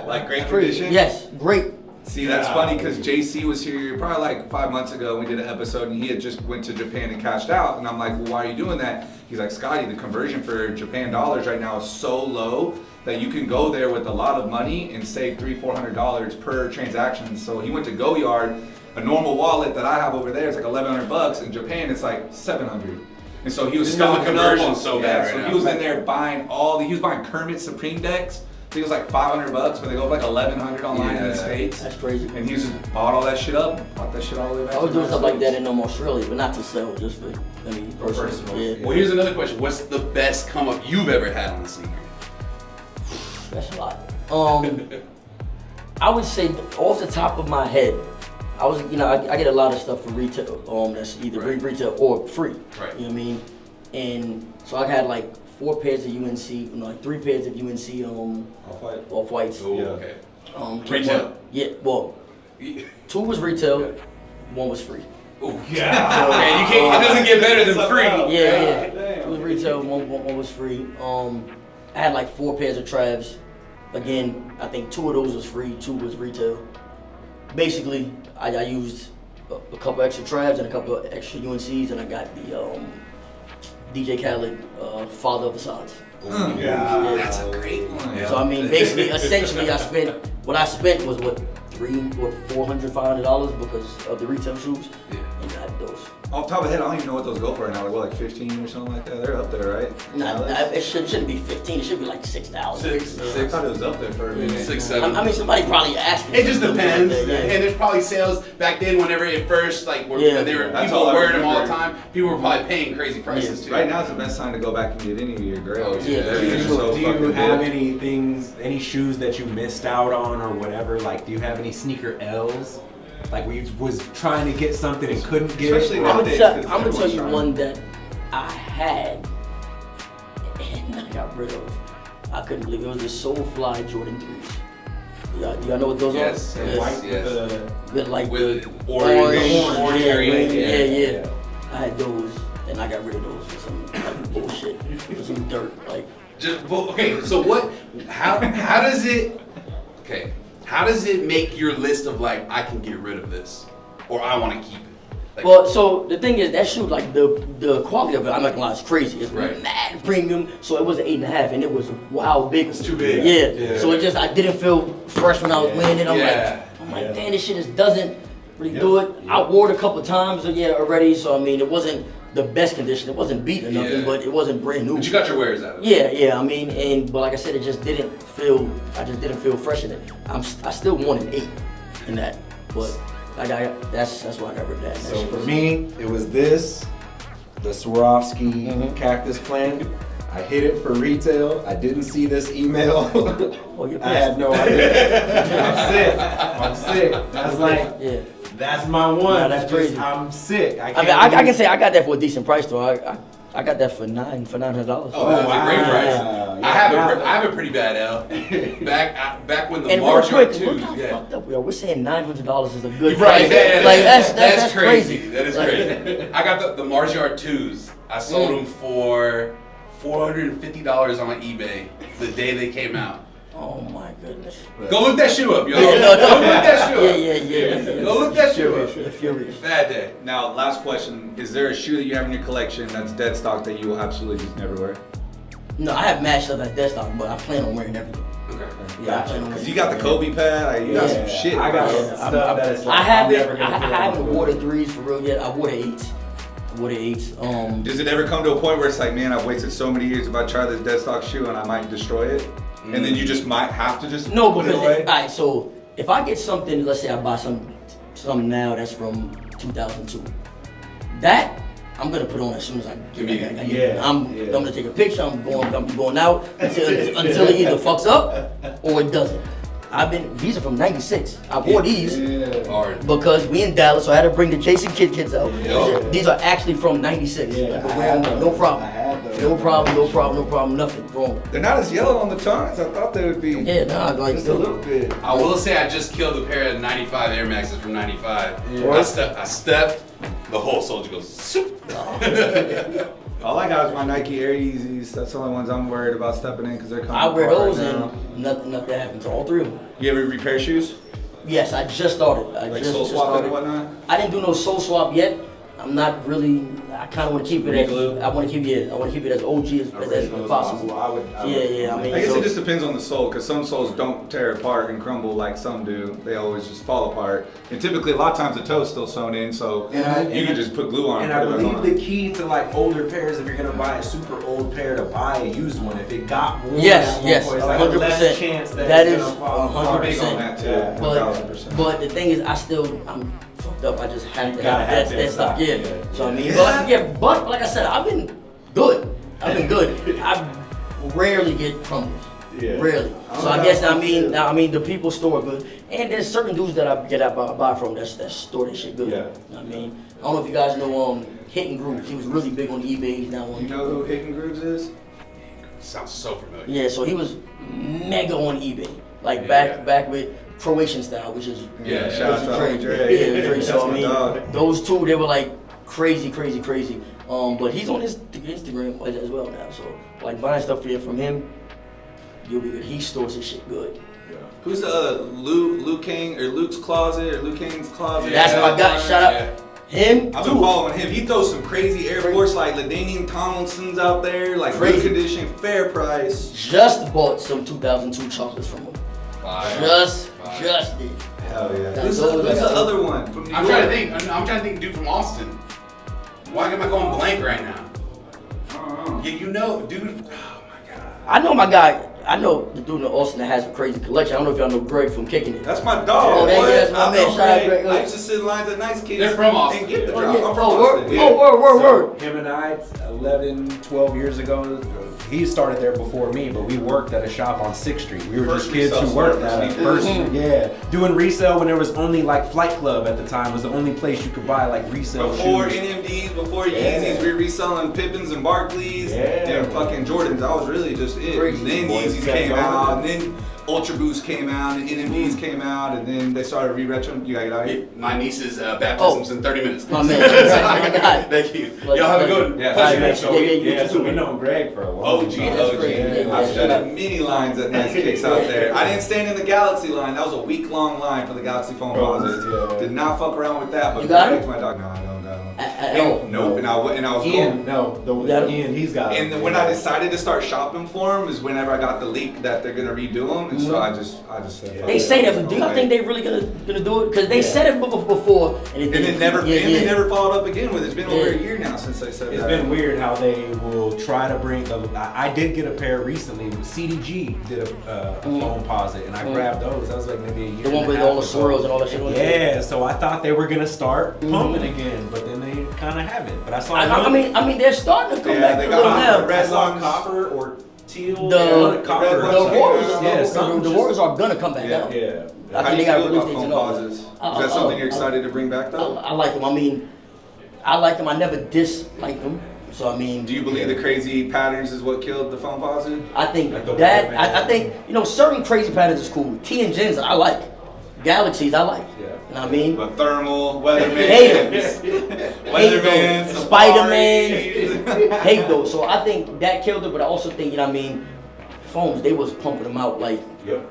Like great condition? Yes, great. See, that's funny because JC was here probably like 5 months ago. We did an episode and he had just went to Japan and cashed out. And I'm like, well, why are you doing that? He's like, Scotty, the conversion for Japan dollars right now is so low that you can go there with a lot of money and save $300-400 per transaction. So he went to Go Yard. A normal wallet that I have over there is like $1,100. In Japan, it's like $700. And so he was stocking up on so bad right so now. he was in there buying he was buying Kermit Supreme decks. I think it was like $500, but they go for like $1,100 online in the States. That's crazy. And he just bought all that shit up, bought that shit all the way back. I was to doing the stuff like that States. in Australia, but not to sell, just for, personal. Yeah. Well, here's another question: what's the best come up you've ever had on the sneaker? That's a lot. I would say off the top of my head, I get a lot of stuff for retail. That's either retail or free. Right. You know what I mean? And so I had like 4 pairs of UNC, like 3 pairs of UNC off-whites. Oh, okay. Retail? Yeah. Well, 2 was retail, 1 was free. Oh yeah. Man, you can't. It doesn't get better than free. Yeah. 2 was retail, 1 was free. I had like 4 pairs of Travs. Again, I think 2 of those was free, 2 was retail. Basically, I used a couple extra Travs and a couple of extra UNCs, and I got the DJ Khaled Father of the Sons. Yeah, that's a great one. So I mean, essentially, what I spent was $400, $500 because of the retail shoes. Yeah. And got those. Off the top of the head, I don't even know what those go for right now. Like 15 or something like that. They're up there, right? Nah, it shouldn't be 15. It should be like 6,000. Six. I thought it was up there for a minute. 6, 7. I mean, somebody probably asked me. It just depends, Yeah. and there's probably sales back then. Whenever it first, like, when they were That's people all I wearing them all the remember. time, people were probably paying crazy prices too. Right now is the best time to go back and get any of your grails. Yeah. They're Do just so you fucking have good. any shoes that you missed out on or whatever? Like, do you have any sneaker L's? Like, we was trying to get something and couldn't get Especially it? nowadays. I'm gonna tell you one that I had and I got rid of. I couldn't believe it. It was the Soulfly Jordan 3s. Y'all know what those Yes, are? yes, White yes. With like With the orange, yeah. I had those, and I got rid of those for some like, bullshit, for some dirt. Like, Okay, so what? How does it? Okay, how does it make your list of like I can get rid of this, or I want to keep it? Like, well, so the thing is, that shoe, like the quality of it, I'm not gonna lie, it's crazy. It's mad premium. So it was an 8.5, and it was wow big. It's too big. Yeah. So it just, I didn't feel fresh when I was wearing it. I'm like, damn, this shit just doesn't really do it. I wore it a couple times already. So I mean, it wasn't the best condition. It wasn't beat or nothing, but it wasn't brand new. But you got your wears out of it. Yeah. I mean, but like I said, it just didn't feel. I just didn't feel fresh in it. I still want an 8 in that, but. That's why I got rid of that. So for me, it was the Swarovski cactus plant. I hit it for retail. I didn't see this email. I had no idea. I'm sick. That's like, that's my one. Nah, that's crazy. I'm sick. I can say I got that for a decent price though. I got that for $900. Oh, that's a great price. I have a pretty bad L. Back when the and Mars real quick, twos. look how fucked up we are. We're saying $900 is a good Right, price. Like that's crazy. That is crazy. I got the Mars Yard 2s. I sold them for $450 on eBay the day they came out. Oh my goodness. Go look that shoe up, yo. Yeah, Go look that shoe up. Yeah. Go look that shoe up. The Furious. Bad day. Now, last question. Is there a shoe that you have in your collection that's dead stock that you will absolutely just never wear? No, I have matched stuff like that stock, but I plan on wearing everything. Okay. Yeah, I plan on Because wearing you got the Kobe pad, you got some Yeah, shit. I got bro. some stuff that is like, I I'm never haven't. gonna I put on haven't my wore the foot. 3s for real yet. I wore the 8s. Does it ever come to a point where it's like, man, I've wasted so many years if I try this dead stock shoe and I might destroy it? And then you just might have to just No, put because it away? alright. So if I get something, let's say I buy something now that's from 2002, that I'm gonna put on as soon as I get it. Yeah. I'm gonna take a picture. I'm gonna be going out until it either fucks up or it doesn't. These are from '96. I wore these Hard. because we in Dallas, so I had to bring the Jason kids out. Yeah. These are actually from '96. Yeah, I can wear them, no problem. No problem, nothing wrong. They're not as yellow on the tongues. I thought they would be Yeah, nah, like just a little bit. I will say I just killed a pair of 95 Air Maxes from 95. Yeah. I stepped, the whole soldier goes, soup. All I got is my Nike Air Yeezys. That's the only ones I'm worried about stepping in because they're coming I wear apart those right now. and nothing happens. All 3 of them. You ever repair shoes? Yes, I just started. Like just soul swap started. and whatnot? I didn't do no soul swap yet. I'm not really. I kind of want to keep it Re-glue? as. I want to keep it as OG as possible. I would, Yeah. I mean, I guess so, it just depends on the sole, because some soles don't tear apart and crumble like some do. They always just fall apart. And typically, a lot of times the toe's still sewn in, so you can just put glue on And it. I put it back believe on. the key to like older pairs, if you're gonna buy a super old pair, to buy a used one. If it got worn, Yes, at one yes, point, it's like 100%. less chance that That it's is gonna fall 100%. apart. Big on that too. Yeah. 1000%. but the thing is, I'm fucked up. I just had to Gotta have have that stuff. that. Yeah. Yeah. So I mean, but like I said, I've been good. I rarely get crumbles. Yeah. Rarely. So I guess I mean the people store good, and there's certain dudes that I buy from that store that shit good. Yeah. I mean, I don't know if you guys know Hitting Grooves. He was really big on eBay. He's now on. You know who Hidden Grooves is? Sounds so familiar. Yeah, so he was mega on eBay, like Yeah. back with Croatian style, which is Yeah, shout out to Dre. Dre. Yeah, Dre. So That's I my mean, dog. those two they were like crazy. But he's on his Instagram as well now. So like buying stuff from him, you'll be good. He stores his shit good. Who's the other? Luke King or Luke's Closet or Luke King's Closet? That's my guy. Shout out him I've been too. following him. He throws some crazy Air Force like LaDainian Tomlinsons out there, like good Crazy. condition, fair price. Just bought some 2002 chocolates from him. Fire. Just Fire. did. Hell yeah. That's Who's all I the got. other one from New I'm York? trying to think, dude from Austin. Why am I going blank right now? I don't know. Yeah, you know, dude. Oh my god. I know my guy. I know the dude in Austin that has a crazy collection. I don't know if y'all know Greg from Kicking It. That's my dog. Oh, that's my I man. know Shout out Greg. Greg. I used to sit in lines at Nice Kids. They're from Austin. And get the Oh, drop. yeah. I'm from Oh, word. Austin. Oh, word. Him and I, 11, 12 years ago, he started there before me, but we worked at a shop on 6th Street. We were First just kids resale who worked store, at it. sneakers. First, doing resale when there was only like Flight Club at the time was the only place you could buy like resale Before shoes. NMDs, before Yeah. Yeezys, we were reselling Pippins and Barclays Yeah. and fucking Jordans. That was really just it. Crazy. And then Boys Yeezys kept came going. out, and then Ultra Boost came out, and NMDs came out, and then they started re-retro. You gotta get out of here. My niece's baptism's in 30 minutes. My man. My guy. Thank you. Y'all have a good one. Yeah. All right, man. So Yeah, we know Greg for a while. OG. That's crazy. Yeah, I've yeah. stood at many lines at Nice Kicks out there. I didn't stand in the Galaxy line. That was a week-long line for the Galaxy phone posits. Yeah. Did not fuck around with that. But You got Greg's it? my dog. No, I don't got him. No. Nope. And I was Ian, going. no, Yeah. Ian, he's got And it. when I decided to start shopping for them is whenever I got the leak that they're gonna redo them, and so I just said. fuck They it. say that, but do y'all think they really gonna do it? Because they said it before, and And it never, Yeah, and yeah. they never followed up again with it. It's been over a Yeah. year now since they said It's that. been weird how they will try to bring the. I did get a pair recently. CDG did a phone posit, and I grabbed those. That was like maybe a year. The one and a with half all the ago. swirls and all that shit on it. Yeah, so I thought they were gonna start pumping again, but then they kind of haven't. But I saw. I mean, they're starting to come Yeah, back they a got little the now. red I saw ones. copper or teal. The- yeah, copper. red The ones. Warriors, Yeah, something the just- Warriors are gonna come back Yeah. out. Yeah. I How think do they you got feel release about dates phone and all that. pauses? Is that something you're excited to bring back though? I like them. I mean, I like them. I never disliked them. So I mean, Do you believe the crazy patterns is what killed the phone pause? I think Like the that Batman. I think certain crazy patterns is cool. T and Gens I like. Galaxies I like. Yeah. You know what I mean? But thermal, Weatherman, Hate Weatherman, Spider-Man. Hate those. So I think that killed it, but I also think, you know what I mean, phones, they was pumping them out like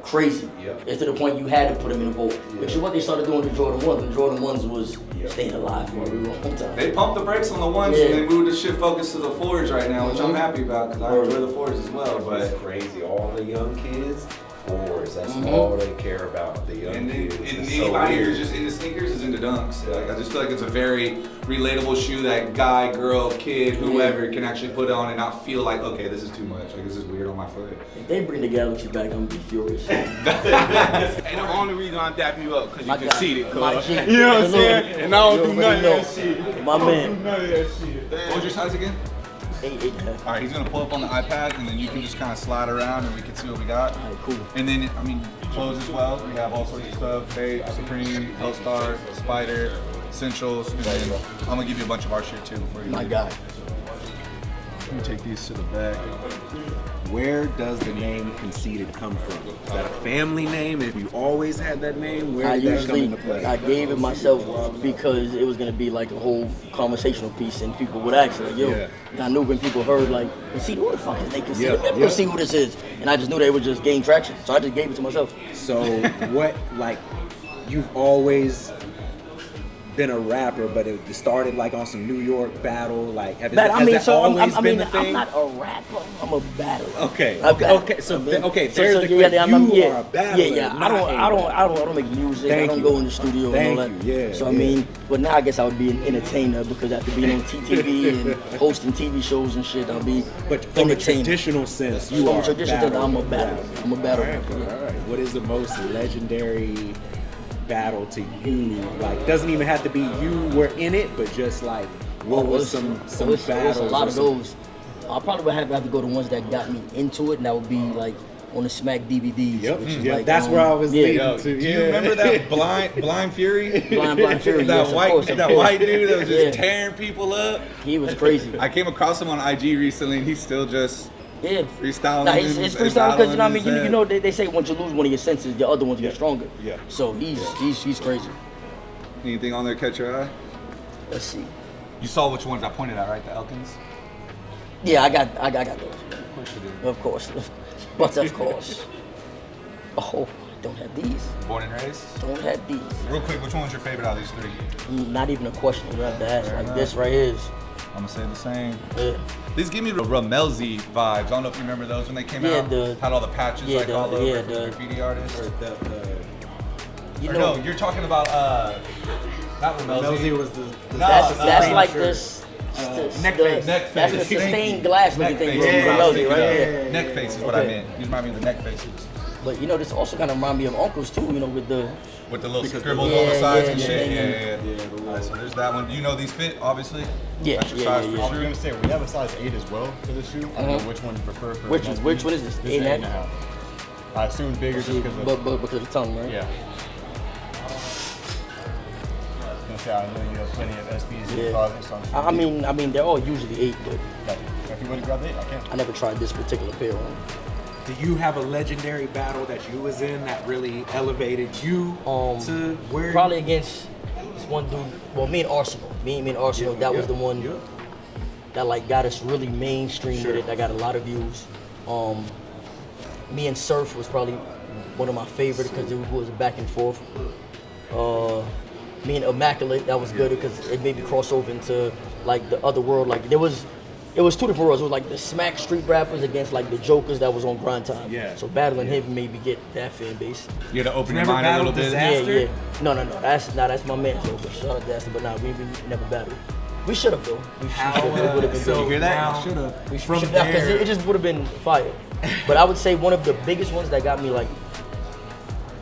crazy. It's to the point you had to put them in a vote. Which is what they started doing to Jordan 1s. The Jordan 1s was staying alive for a long time. They pumped the brakes on the ones and they moved the shit focus to the fours right now, which I'm happy about because I enjoy the fours as well. But it's crazy. All the young kids, fours. That's all they care about. The young kids. And anybody who's just into sneakers is into dunks. Like, I just feel like it's a very relatable shoe that guy, girl, kid, whoever can actually put on and not feel like, okay, this is too much. Like, this is weird on my foot. If they bring the Galaxy back, I'm gonna be furious. And the only reason I'm dapping you up because you conceited, You know what I'm saying? And I don't do none of that shit. My man. None of that shit. What was your size again? 8.5. All right, he's gonna pull up on the iPad, and then you can just kind of slide around, and we can see what we got. All right, cool. And then, I mean, clothes as well. We have all sorts of stuff: Fate, Supreme, Hellstar, Spider, Essentials, and then I'm gonna give you a bunch of our shit too before you My leave. guy. Let me take these to the back. Where does the name Conceited come from? Is that a family name? Have you always had that name? Where did that come into play? I gave it myself because it was gonna be like a whole conversational piece, and people would ask like, "Yo," and I knew when people heard like, "See, who the fuck is they Conceited? Let me see who this is," and I just knew they would just gain traction, so I just gave it to myself. So what, like, you've always been a rapper, but it started like on some New York battle, like has that always been the thing? I'm not a rapper. I'm a battler. Okay. There's the you are a battler. Yeah. I don't make music. I don't go in the studio and all that. So I mean, but now I guess I would be an entertainer because after being on TTV and hosting TV shows and shit, I'll be. But from a traditional sense, you are. I'm a battler. I'm a battler. All right. What is the most legendary battle to you? Like, doesn't even have to be you were in it, but just like what was some battles? There's a lot of those. I probably would have to go to ones that got me into it, and that would be like on the Smack DVDs. Like, that's where I was leading to. Do you remember that Blind Fury? Blind Fury. that yes, white dude that was just tearing people up. He was crazy. I came across him on IG recently, and he's still just freestyling. Nah, it's freestyling because you know what I mean. You know they say once you lose one of your senses, the other ones get stronger. Yeah. So he's crazy. Anything on there catch your eye? Let's see. You saw which ones I pointed at, right? The Elkins. Yeah, I got those. Of course you did. Of course. But of course. Oh, don't have these. Born and raised. Don't have these. Real quick, which one was your favorite out of these three? Not even a question. You have to ask. Like this right here is. I'm gonna say the same. Yeah. These give me the Ramelzi vibes. I don't know if you remember those when they came out. Had all the patches all over the graffiti artists. No, you're talking about not Ramelzi. Ramelzi was the that's like this. Neck face. That's the stained glass looking thing. Right? Neck face is what I meant. These remind me of the neck faces. But you know, this also kind of remind me of Uncles too. You know, with the little scribbles on the sides and shit. Yeah. Alright, so there's that one. Do you know these fit? Obviously. I was gonna say we have a size 8 as well for the shoe. I don't know which one you prefer. For which one is this? 8.5. I assume bigger just because of because of the tongue, right? Yeah. I know you have plenty of SBs in the closet, so I mean, they're all usually 8, but if you want to grab 8, I can. I never tried this particular pair on. Do you have a legendary battle that you was in that really elevated you to where? Probably against this one dude. Well, me and Arsenal. Me and Arsenal. That was the one that like got us really mainstream with it. That got a lot of views. Me and Surf was probably one of my favorite because it was back and forth. Me and Immaculate, that was good because it made me cross over into like the other world. Like it was 2 different worlds. It was like the Smack street rappers against like the Jokers that was on Grind Time. Yeah. So battling him made me get that fan base. You had to open your mind a little bit. Yeah. No. That's my man Joker. Shout out to Disaster, but we never battled. We should have though. We should have. It would have been so good. You hear that? Should have. We should have because it just would have been fire. But I would say one of the biggest ones that got me like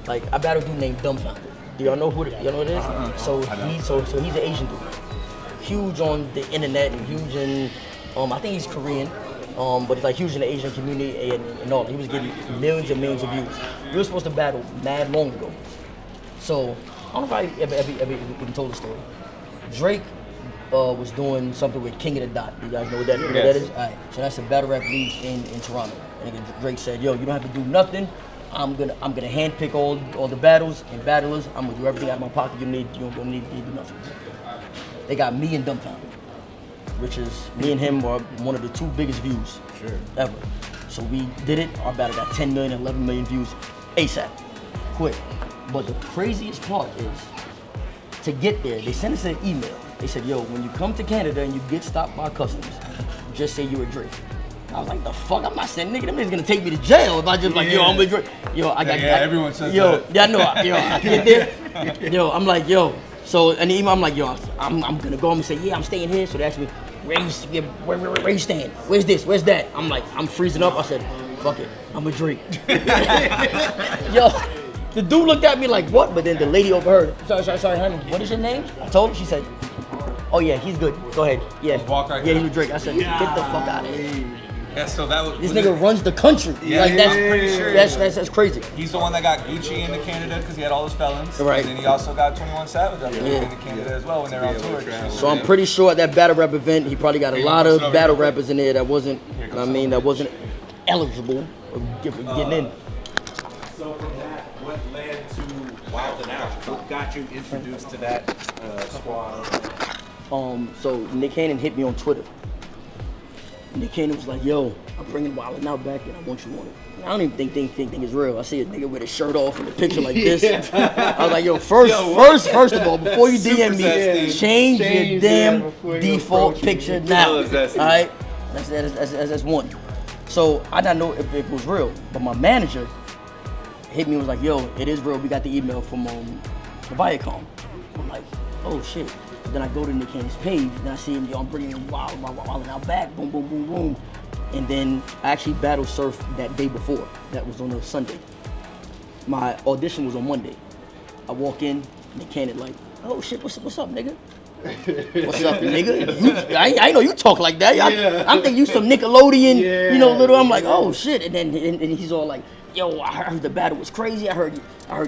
I battled a dude named Dumbfoundead. Do y'all know who it is? So he's an Asian dude. Huge on the internet and huge in I think he's Korean. But it's like huge in the Asian community and all. He was getting millions and millions of views. We were supposed to battle mad long ago. So I don't know if I ever even told the story. Drake was doing something with King of the Dot. You guys know what that is? Alright. So that's a battle rap league in Toronto. And Drake said, yo, you don't have to do nothing. I'm gonna handpick all the battles and battlers. I'm gonna do everything out of my pocket. You don't need to do nothing. They got me and Dumbfoundead, which is me and him are one of the 2 biggest views ever. So we did it. Our battle got 10 million, 11 million views ASAP, quick. But the craziest part is, to get there, they sent us an email. They said, yo, when you come to Canada and you get stopped by customs, just say you're a Drake. I was like, the fuck, I'm not saying, nigga, them niggas gonna take me to jail if I just like, yo, I'm a Drake. Yo, I got, everyone says yo, that. yeah, I know, yo, I get there. Yo, I'm like, yo, so in the email, I'm like, yo, I'm gonna go home and say, yeah, I'm staying here. So they asked me, where you staying? Where's this? Where's that? I'm like, I'm freezing up. I said, fuck it, I'm a Drake. Yo, the dude looked at me like, what? But then the lady overheard, sorry, honey, what is your name? I told her, she said, oh yeah, he's good, go ahead. Yeah, walk right yeah, now. he's a Drake. I said, get the fuck out of here. Yeah, so that was. This nigga runs the country. Yeah, like, that's, I'm pretty sure. That's crazy. He's the one that got Gucci into Canada because he had all those felons. Right. And then he also got 21 Savage up there into Canada as well when they were on tour. So I'm pretty sure at that battle rap event, he probably got a lot of battle rappers in there that wasn't, that wasn't eligible for getting in. So from that, what led to Wild 'N Out? What got you introduced to that squad? So Nick Cannon hit me on Twitter. Nick Cannon was like, yo, I'm bringing Wild 'N Out back and I want you on it. I don't even think it's real. I see a nigga with his shirt off in a picture like this. I was like, yo, first of all, before you DM me, change your damn default picture now. All right? That's one. So I didn't know if it was real, but my manager hit me and was like, yo, it is real. We got the email from the Viacom. I'm like, oh shit. Then I go to Nick Cannon's page, and I see him, yo, I'm bringing Wild 'N Out back, boom, boom, boom, boom. And then I actually battle surfed that day before. That was on a Sunday. My audition was on Monday. I walk in, Nick Cannon like, oh shit, what's up, nigga? What's up, nigga? I know you talk like that. I'm thinking you some Nickelodeon, little. I'm like, oh shit. And then and he's all like, yo, I heard the battle was crazy. I heard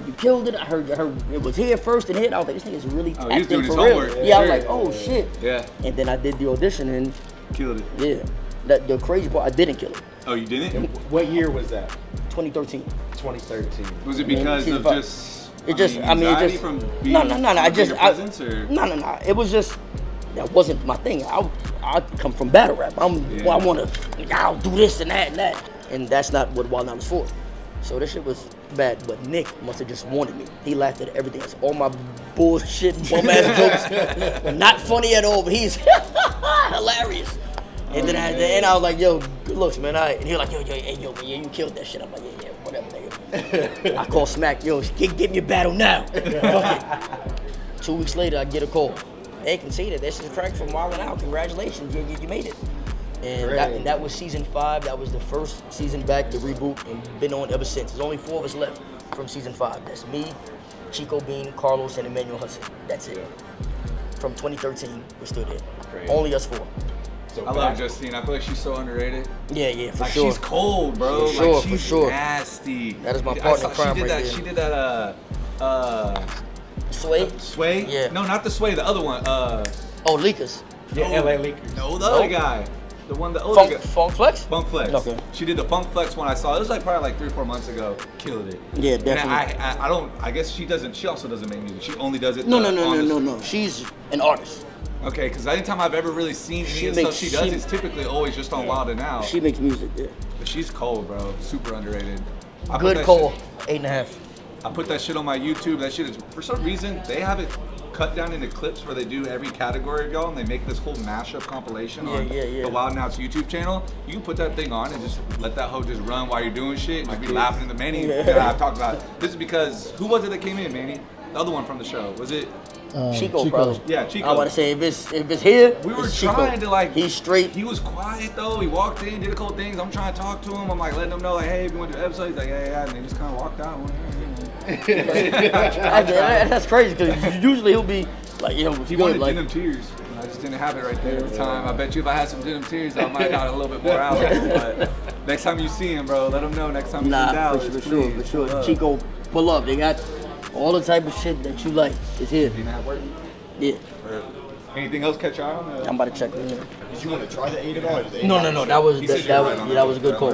you killed it. I heard it was here first and hit. I was like, this nigga's really acting for real. I was like, oh shit. Yeah. And then I did the audition and Killed it. yeah. The crazy part, I didn't kill it. Oh, you didn't? What year was that? 2013. 2013. Was it because of just? Anxiety from being no. No. It was just that wasn't my thing. I come from battle rap. I'll do this and that, and that's not what Wild 'N Out was for. So this shit was bad. But Nick must have just wanted me. He laughed at everything. That's all my bullshit, bum ass jokes. Not funny at all, but he's hilarious. And then at the end, I was like, yo, good looks, man. And he was like, yo, you killed that shit. I'm like, yeah, whatever, nigga. I call Smack, yo, get me a battle now. Fuck it. 2 weeks later, I get a call. Hey, Conceited, this is Craig from Wild 'N Out. Congratulations, you made it. And that was season 5. That was the first season back, the reboot, and been on ever since. There's only 4 of us left from season 5. That's me, Chico Bean, Carlos, and Emmanuel Hudson. That's it. From 2013, we're still there. Great. Only us 4. So I love Justina. I feel like she's so underrated. Yeah, for Like sure. she's cold, bro. For sure, like she's for sure. nasty. That is my partner in crime right there. She did that. Sway? Sway? Yeah. No, not the Sway. The other one. Oh, Leakers. Yeah, LA Lakers. No, the other guy. The one, the older guy. Funk Flex? Funk Flex. Okay. She did the Funk Flex one I saw. It was like probably like 3 or 4 months ago. Killed it. Yeah, And definitely. I guess she doesn't. She also doesn't make music. She only does it. No. She's an artist. Okay, because anytime I've ever really seen any of the stuff she does, it's typically always just on Wild 'N Out. She makes music, yeah. But she's cold, bro. Super underrated. I put Good that call. shit- 8.5. I put that shit on my YouTube. That shit is, for some reason, they have it cut down into clips where they do every category of y'all and they make this whole mashup compilation on the Wild 'N Out's YouTube channel. You can put that thing on and just let that hoe just run while you're doing shit and just be laughing at the Manny that I've talked about. This is because, who was it that came in, Manny? The other one from the show. Was it? Chico, probably. Yeah, Chico. I want to say if it's here, We were it's trying Chico. to like. He's straight. He was quiet though. He walked in, did a couple things. I'm trying to talk to him. I'm like letting him know like, hey, if you want to do an episode, he's like, yeah, and he just kind of walked out. That's crazy because usually he'll be like, yo, He wanted denim tears. I just didn't have it right there at the time. I bet you if I had some denim tears, I might have got a little bit more out. But next time you see him, bro, let him know next time you see Dallas. For sure. Chico, pull up. They got all the type of shit that you like is here. You know how it works? Yeah. Anything else catch your eye on? I'm about to check it. Did you want to try the 8 at all? Or did the 8 No, that was He said that you're was right on yeah, that that was a good call.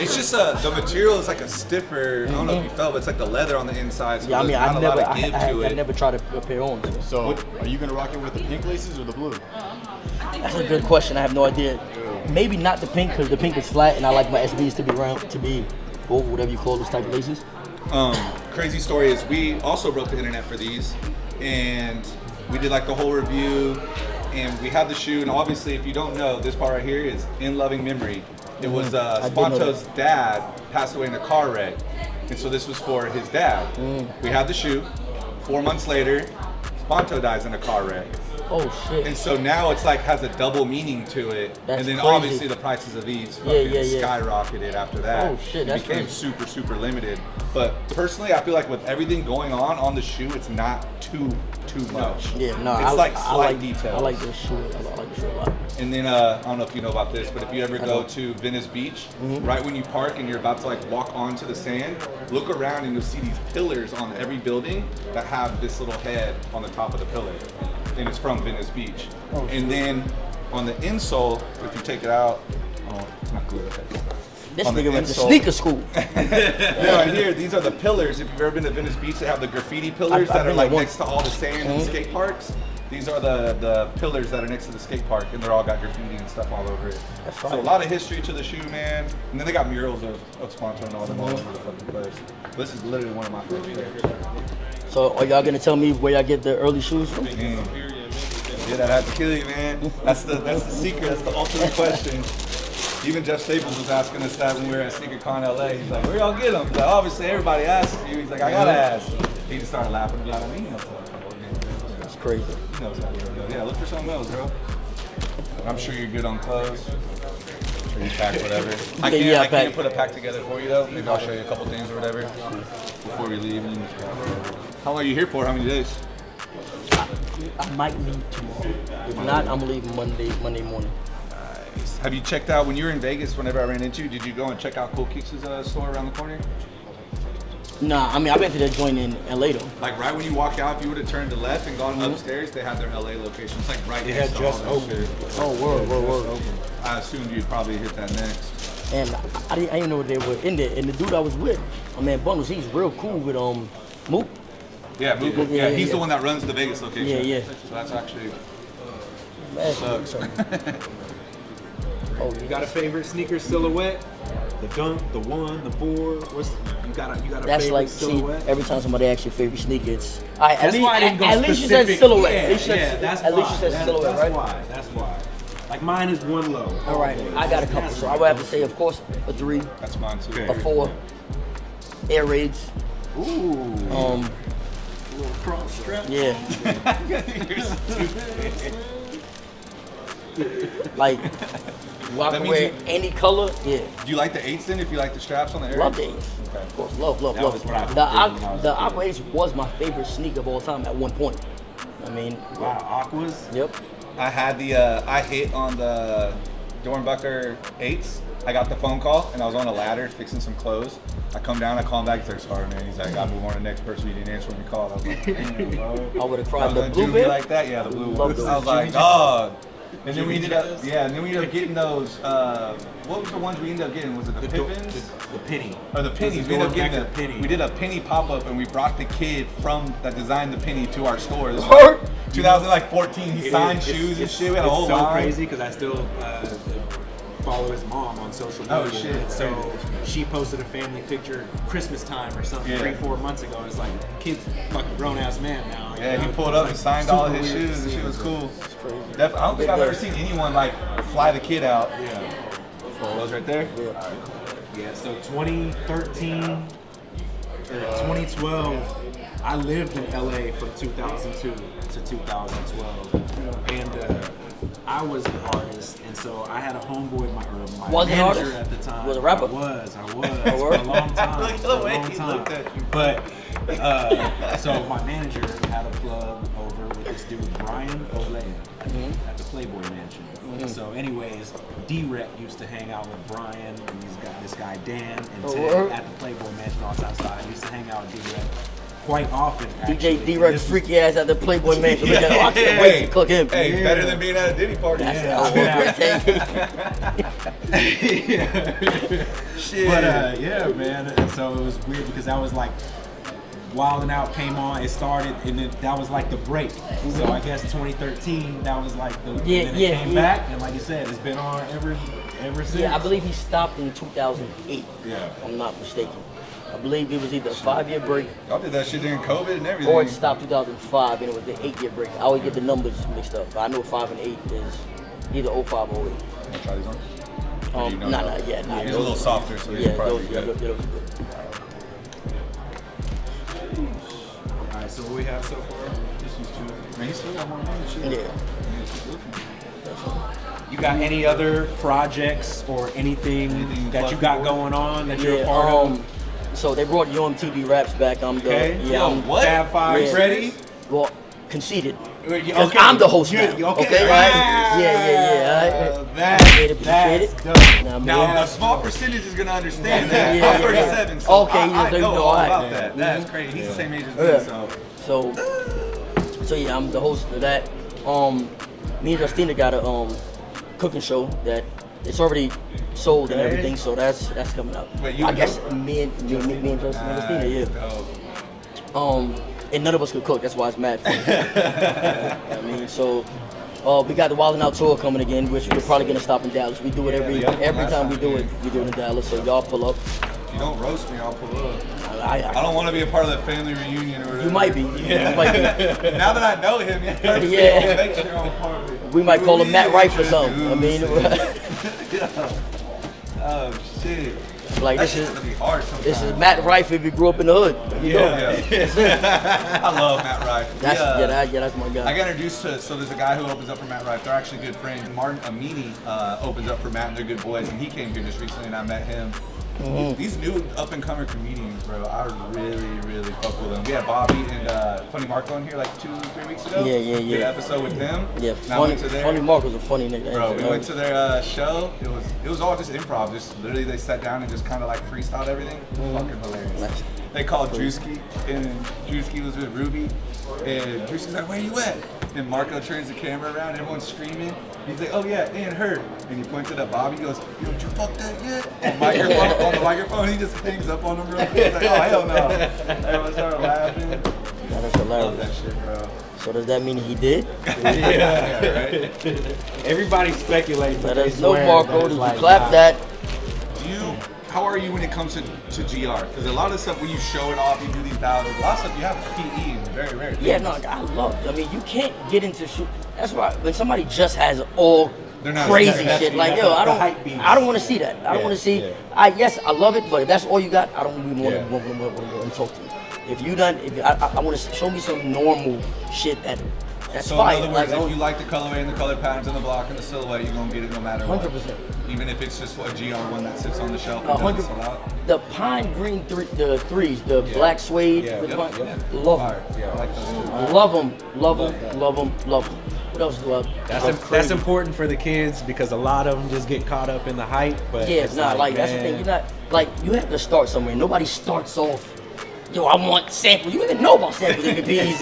It's just the material is like a stiffer. I don't know if you felt, but it's like the leather on the inside. So Yeah, I mean, there's not a lot of give to I it. never tried to pair on. So. So, are you gonna rock it with the pink laces or the blue? That's a good question. I have no idea. Maybe not the pink because the pink is flat, and I like my SBs to be round, to be oval, whatever you call those type of laces. Crazy story is we also broke the internet for these, and we did like the whole review, and we had the shoe. And obviously, if you don't know, this part right here is in loving memory. It was Sponto's dad passed away in a car wreck, and so this was for his dad. We had the shoe. 4 months later, Sponto dies in a car wreck. Oh shit! And so now it's like has a double meaning to it. That's and then crazy. obviously the prices of these fucking skyrocketed after that. Oh shit, It that's became crazy. super limited. But personally, I feel like with everything going on the shoe, it's not too much. Yeah, no, it's like slight like details. I like this shoe. I like this shoe a lot. And then I don't know if you know about this, but if you ever go to Venice Beach, right when you park and you're about to like walk onto the sand, look around and you'll see these pillars on every building that have this little head on the top of the pillar, and it's from Venice Beach. And then on the insole, if you take it out, it's not glued. This On the nigga went to insole. sneaker school. Yeah, right here, these are the pillars. If you've ever been to Venice Beach, they have the graffiti pillars I've that are been like there next to all the sand and skate parks. These are the pillars that are next to the skate park, and they're all got graffiti and stuff all over it. That's So right. a lot of history to the shoe, man. And then they got murals of Sponto and all them all over the fucking place. This is literally one of my favorite pairs. So are y'all gonna tell me where y'all get the early shoes from? Yeah, that had to kill you, man. That's the secret. That's the ultimate question. Even Jeff Staples was asking us that when we were at SneakerCon LA. He's like, where y'all get them? He's like, obviously everybody asks you. He's like, I gotta ask. He just started laughing about it. He knows how to That's crazy. He knows how to do it. Yeah, look for something else, bro. I'm sure you're good on clothes. I'm sure you pack whatever. I Yeah, can't put a pack together for you though. Maybe I'll show you a couple things or whatever before we leave. And how long are you here for? How many days? I might leave tomorrow. If not, I'm gonna leave Monday morning. Nice. Have you checked out when you were in Vegas? Whenever I ran into you, did you go and check out Cool Kicks' store around the corner? Nah, I mean I've been to that joint in LA though. Like right when you walk out, if you would have turned to left and gone upstairs, they had their LA location. It's like right next to all that shit. Oh, word. I assumed you'd probably hit that next. And I didn't know they were in there. And the dude I was with, my man Bundles, he's real cool with Mook. Yeah, he's the one that runs the Vegas location. Yeah. So that's actually. Oh, you got a favorite sneaker silhouette? The dunk, the 1, the 4. You got a That's favorite like, see, silhouette? every time somebody asks your favorite sneaker, it's at That's why I didn't go least you specific. said silhouette. Yeah, At least you said- that's at why. least you said silhouette, right? That's why. Like mine is 1 low. All right, I got a couple. So I would have to say, of course, a 3, That's mine too. a 4, Air Raids. Ooh. Little cross strap. Yeah. Like, I That can means wear you- any color. Yeah. Do you like the 8s then? If you like the straps on the Air? Love the 8s. Okay. Of course, love. That was what I was The thinking when I was the a kid. Aqua 8s was my favorite sneaker of all time at one point. I mean, Wow, Aquas. yep. I had I hit on the Dornbucker 8s. I got the phone call and I was on a ladder fixing some clothes. I come down, I call him back, he's like, sorry man. He's like, I gotta move on to the next person, you didn't answer when you called. I was like, damn, bro. I would have I cried. was The like, blue dude, bit. you like that? Yeah, the blue Love one. those. I was like, dog. And then we ended up, getting those, what was the ones we ended up getting? Was it the Pippins? The penny. Or the pennies. We ended up getting Dornbucker penny. We did a penny pop-up and we brought the kid that designed the penny to our store. This Word? was 2014. He signed shoes and shit. We had a whole It's so line. crazy because I still follow his mom on social media. Oh, shit. So she posted a family picture Christmas time or something Yeah. 3-4 months ago. It's like kid's fucking grown ass man now. you Yeah, know? he pulled It's up like and signed all super his weird shoes to and see. shit was cool. It's crazy. I don't think I've ever seen anyone like fly the kid out. Yeah. Those right there? Yeah, so 2013 or 2012, I lived in LA from 2002 to 2012, and I was an artist, and so I had a homeboy, my Was an manager artist? at the time. Was a rapper? I was for word? a long time. Look at for the a way long he time. looked at you. But so my manager had a plug over with this dude Brian Olea at the Playboy Mansion. So, anyways, D-Rec used to hang out with Brian, and he's got this guy Dan and Ted word? at the Playboy Mansion on Southside. I used to hang out with D-Rec. quite often. DJ D-Rex freaky ass at the Playboy Mansion. Look at him. I can't wait to cook him. Hey, better than being at a Diddy party. Shit. But yeah, man. And so it was weird because that was like Wild 'N Out came on, it started, and then that was like the break. So I guess 2013, that was like the then it came back, and like you said, it's been on ever since. Yeah, I believe he stopped in 2008. Yeah. If I'm not mistaken. I believe it was either a 5-year break Y'all did that shit during COVID and everything. or it stopped 2005 and it was the 8-year break. I always get the numbers mixed up. But I know 5 and 8 is either 05 or 08. Wanna try these on? Nah. He's a little softer, so he's probably good. Those are good. Alright, so what we have so far? Just use 2. Man, he still got more money and shit. Yeah. You got any other projects or anything that you got going on that you're a part of? So they brought MTV Raps back. I'm the what? Fab Five ready? Well, Conceited. Okay. Because I'm the host now. Okay, right? Yeah. That's dope. Now, a small percentage is going to understand that. Yeah. I'm 37, so Okay, I so you know know, all alright. about that. That's crazy. He's the same age as me, So yeah, I'm the host of that. Me and Justina got a cooking show that it's already sold and everything, so that's coming up. Wait, you I and guess me and Justina, yeah. And none of us could cook, that's why it's mad funny. I mean, so we got the Wild 'N Out tour coming again, which we're probably gonna stop in Dallas. We do it every time we do it in Dallas, so y'all pull up. If you don't roast me, I'll pull up. I I don't want to be a part of that family reunion or whatever. You might be. Yeah. You might be. Now that I know him, Yeah. make your own part. We might call him Matt Rife or something. I mean, oh shit. like That this shit's is gonna be hard sometimes. this is Matt Rife if you grew up in the hood. You know? I love Matt Rife. That's my guy. I got introduced to, so there's a guy who opens up for Matt Rife. They're actually good friends. Martin Amini opens up for Matt, and they're good boys. And he came here just recently, and I met him. These new up-and-comer comedians, bro, I really fuck with them. We had Bobby and Funny Mark on here like 2-3 weeks ago. Yeah. Did an episode with them. Yeah, Now I went to their- Funny Mark was a funny nigga. Bro, we went to their show. It was all just improv. Just literally they sat down and just kind of like freestyled everything. Fucking hilarious. Nice. They called Drewski, and Drewski was with Ruby, and Drewski's like, "Where you at?" And Marco turns the camera around, everyone's screaming. He's like, "Oh yeah, and her." And he pointed at Bobby. He goes, "Yo, did you fuck that yet?" On the microphone, he just hangs up on him real quick. He's like, "Oh hell no!" Everyone started laughing. Yeah, that's Love hilarious. that shit, bro. So does that mean he did? Yeah, right. Everybody's speculating. Let us know, Marco. Did you clap that? How are you when it comes to GR? Because a lot of stuff when you show it off, you do these battles. A lot of stuff you have PE and very rare. Yeah, no, I love it. I mean, you can't get into shoot. That's why when somebody just has all They're not- crazy that's- shit, like yo, I don't want to see that. I don't want to see. I love it, but if that's all you got, I don't even want to go and talk to you. If you done, I want to show me some normal shit that's So fire. in other words, like, if you like the colorway and the color patterns and the block and the silhouette, you're gonna get it no matter what. 100%. Even if it's just a GR one that sits on the shelf and doesn't sell out. The pine green the threes, the black suede, with the pine, love them. Yeah, I like those too. Love them. What else do I? That's important for the kids because a lot of them just get caught up in the hype. But Yeah, it's that's the thing. You're not like you have to start somewhere. Nobody starts off. Yo, I want samples. You didn't know about samples in the bees.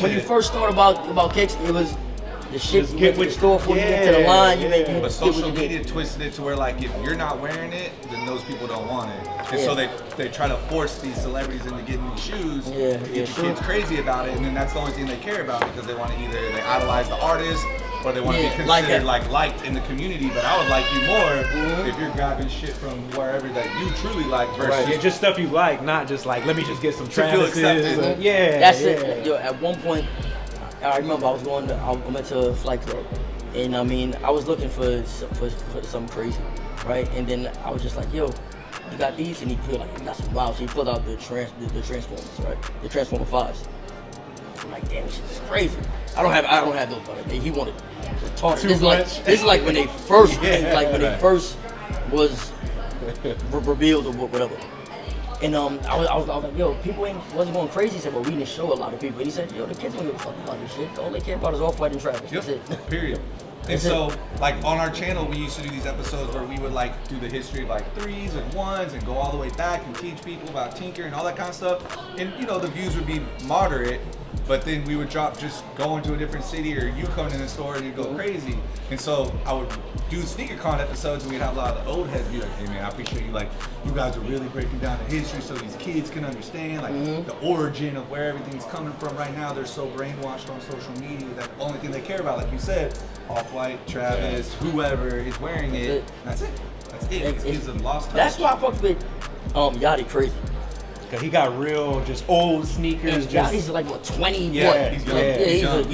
When you first thought about kicks, it was the shit you went to the store for. You went to the line. You made. But social media twisted it to where like if you're not wearing it, then those people don't want it. And so they try to force these celebrities into getting these shoes to get the kids crazy about it, and then that's the only thing they care about because they want to either they idolize the artist or they want to be considered like liked in the community. But I would like you more if you're grabbing shit from wherever that you truly like versus Yeah, just stuff you like, not just like let me just get some feel Travis's. accepted. That's it. Yo, at one point, I remember I went to a flight club, and I mean I was looking for something crazy, right? And then I was just like, yo, you got these, and he put like, you got some wild. So he pulled out the Transformers, right? The Transformer 5s. I'm like, damn, this shit is crazy. I don't have those, but he wanted retarded. This is like when they first came, like when they first was revealed or whatever. And I was like, yo, people wasn't going crazy. He said, well, we didn't show a lot of people. And he said, yo, the kids don't give a fuck about this shit. All they care about is Off-White and Travis. That's it. Period. And so, like on our channel, we used to do these episodes where we would like do the history of like 3s and 1s and go all the way back and teach people about tinker and all that kind of stuff. And you know, the views would be moderate, but then we would drop just going to a different city or you coming in the store and you go crazy. And so I would do SneakerCon episodes and we'd have a lot of the old heads be like, hey man, I appreciate you, like you guys are really breaking down the history so these kids can understand like the origin of where everything's coming from right now. They're so brainwashed on social media that the only thing they care about, like you said, Off-White, Travis, whoever is wearing it. That's it. That's it. It gives them lost touch. That's why I fucked with Yachty crazy. Cause he got real, just old sneakers. Yachty's like what 20? Yeah, what? he's young.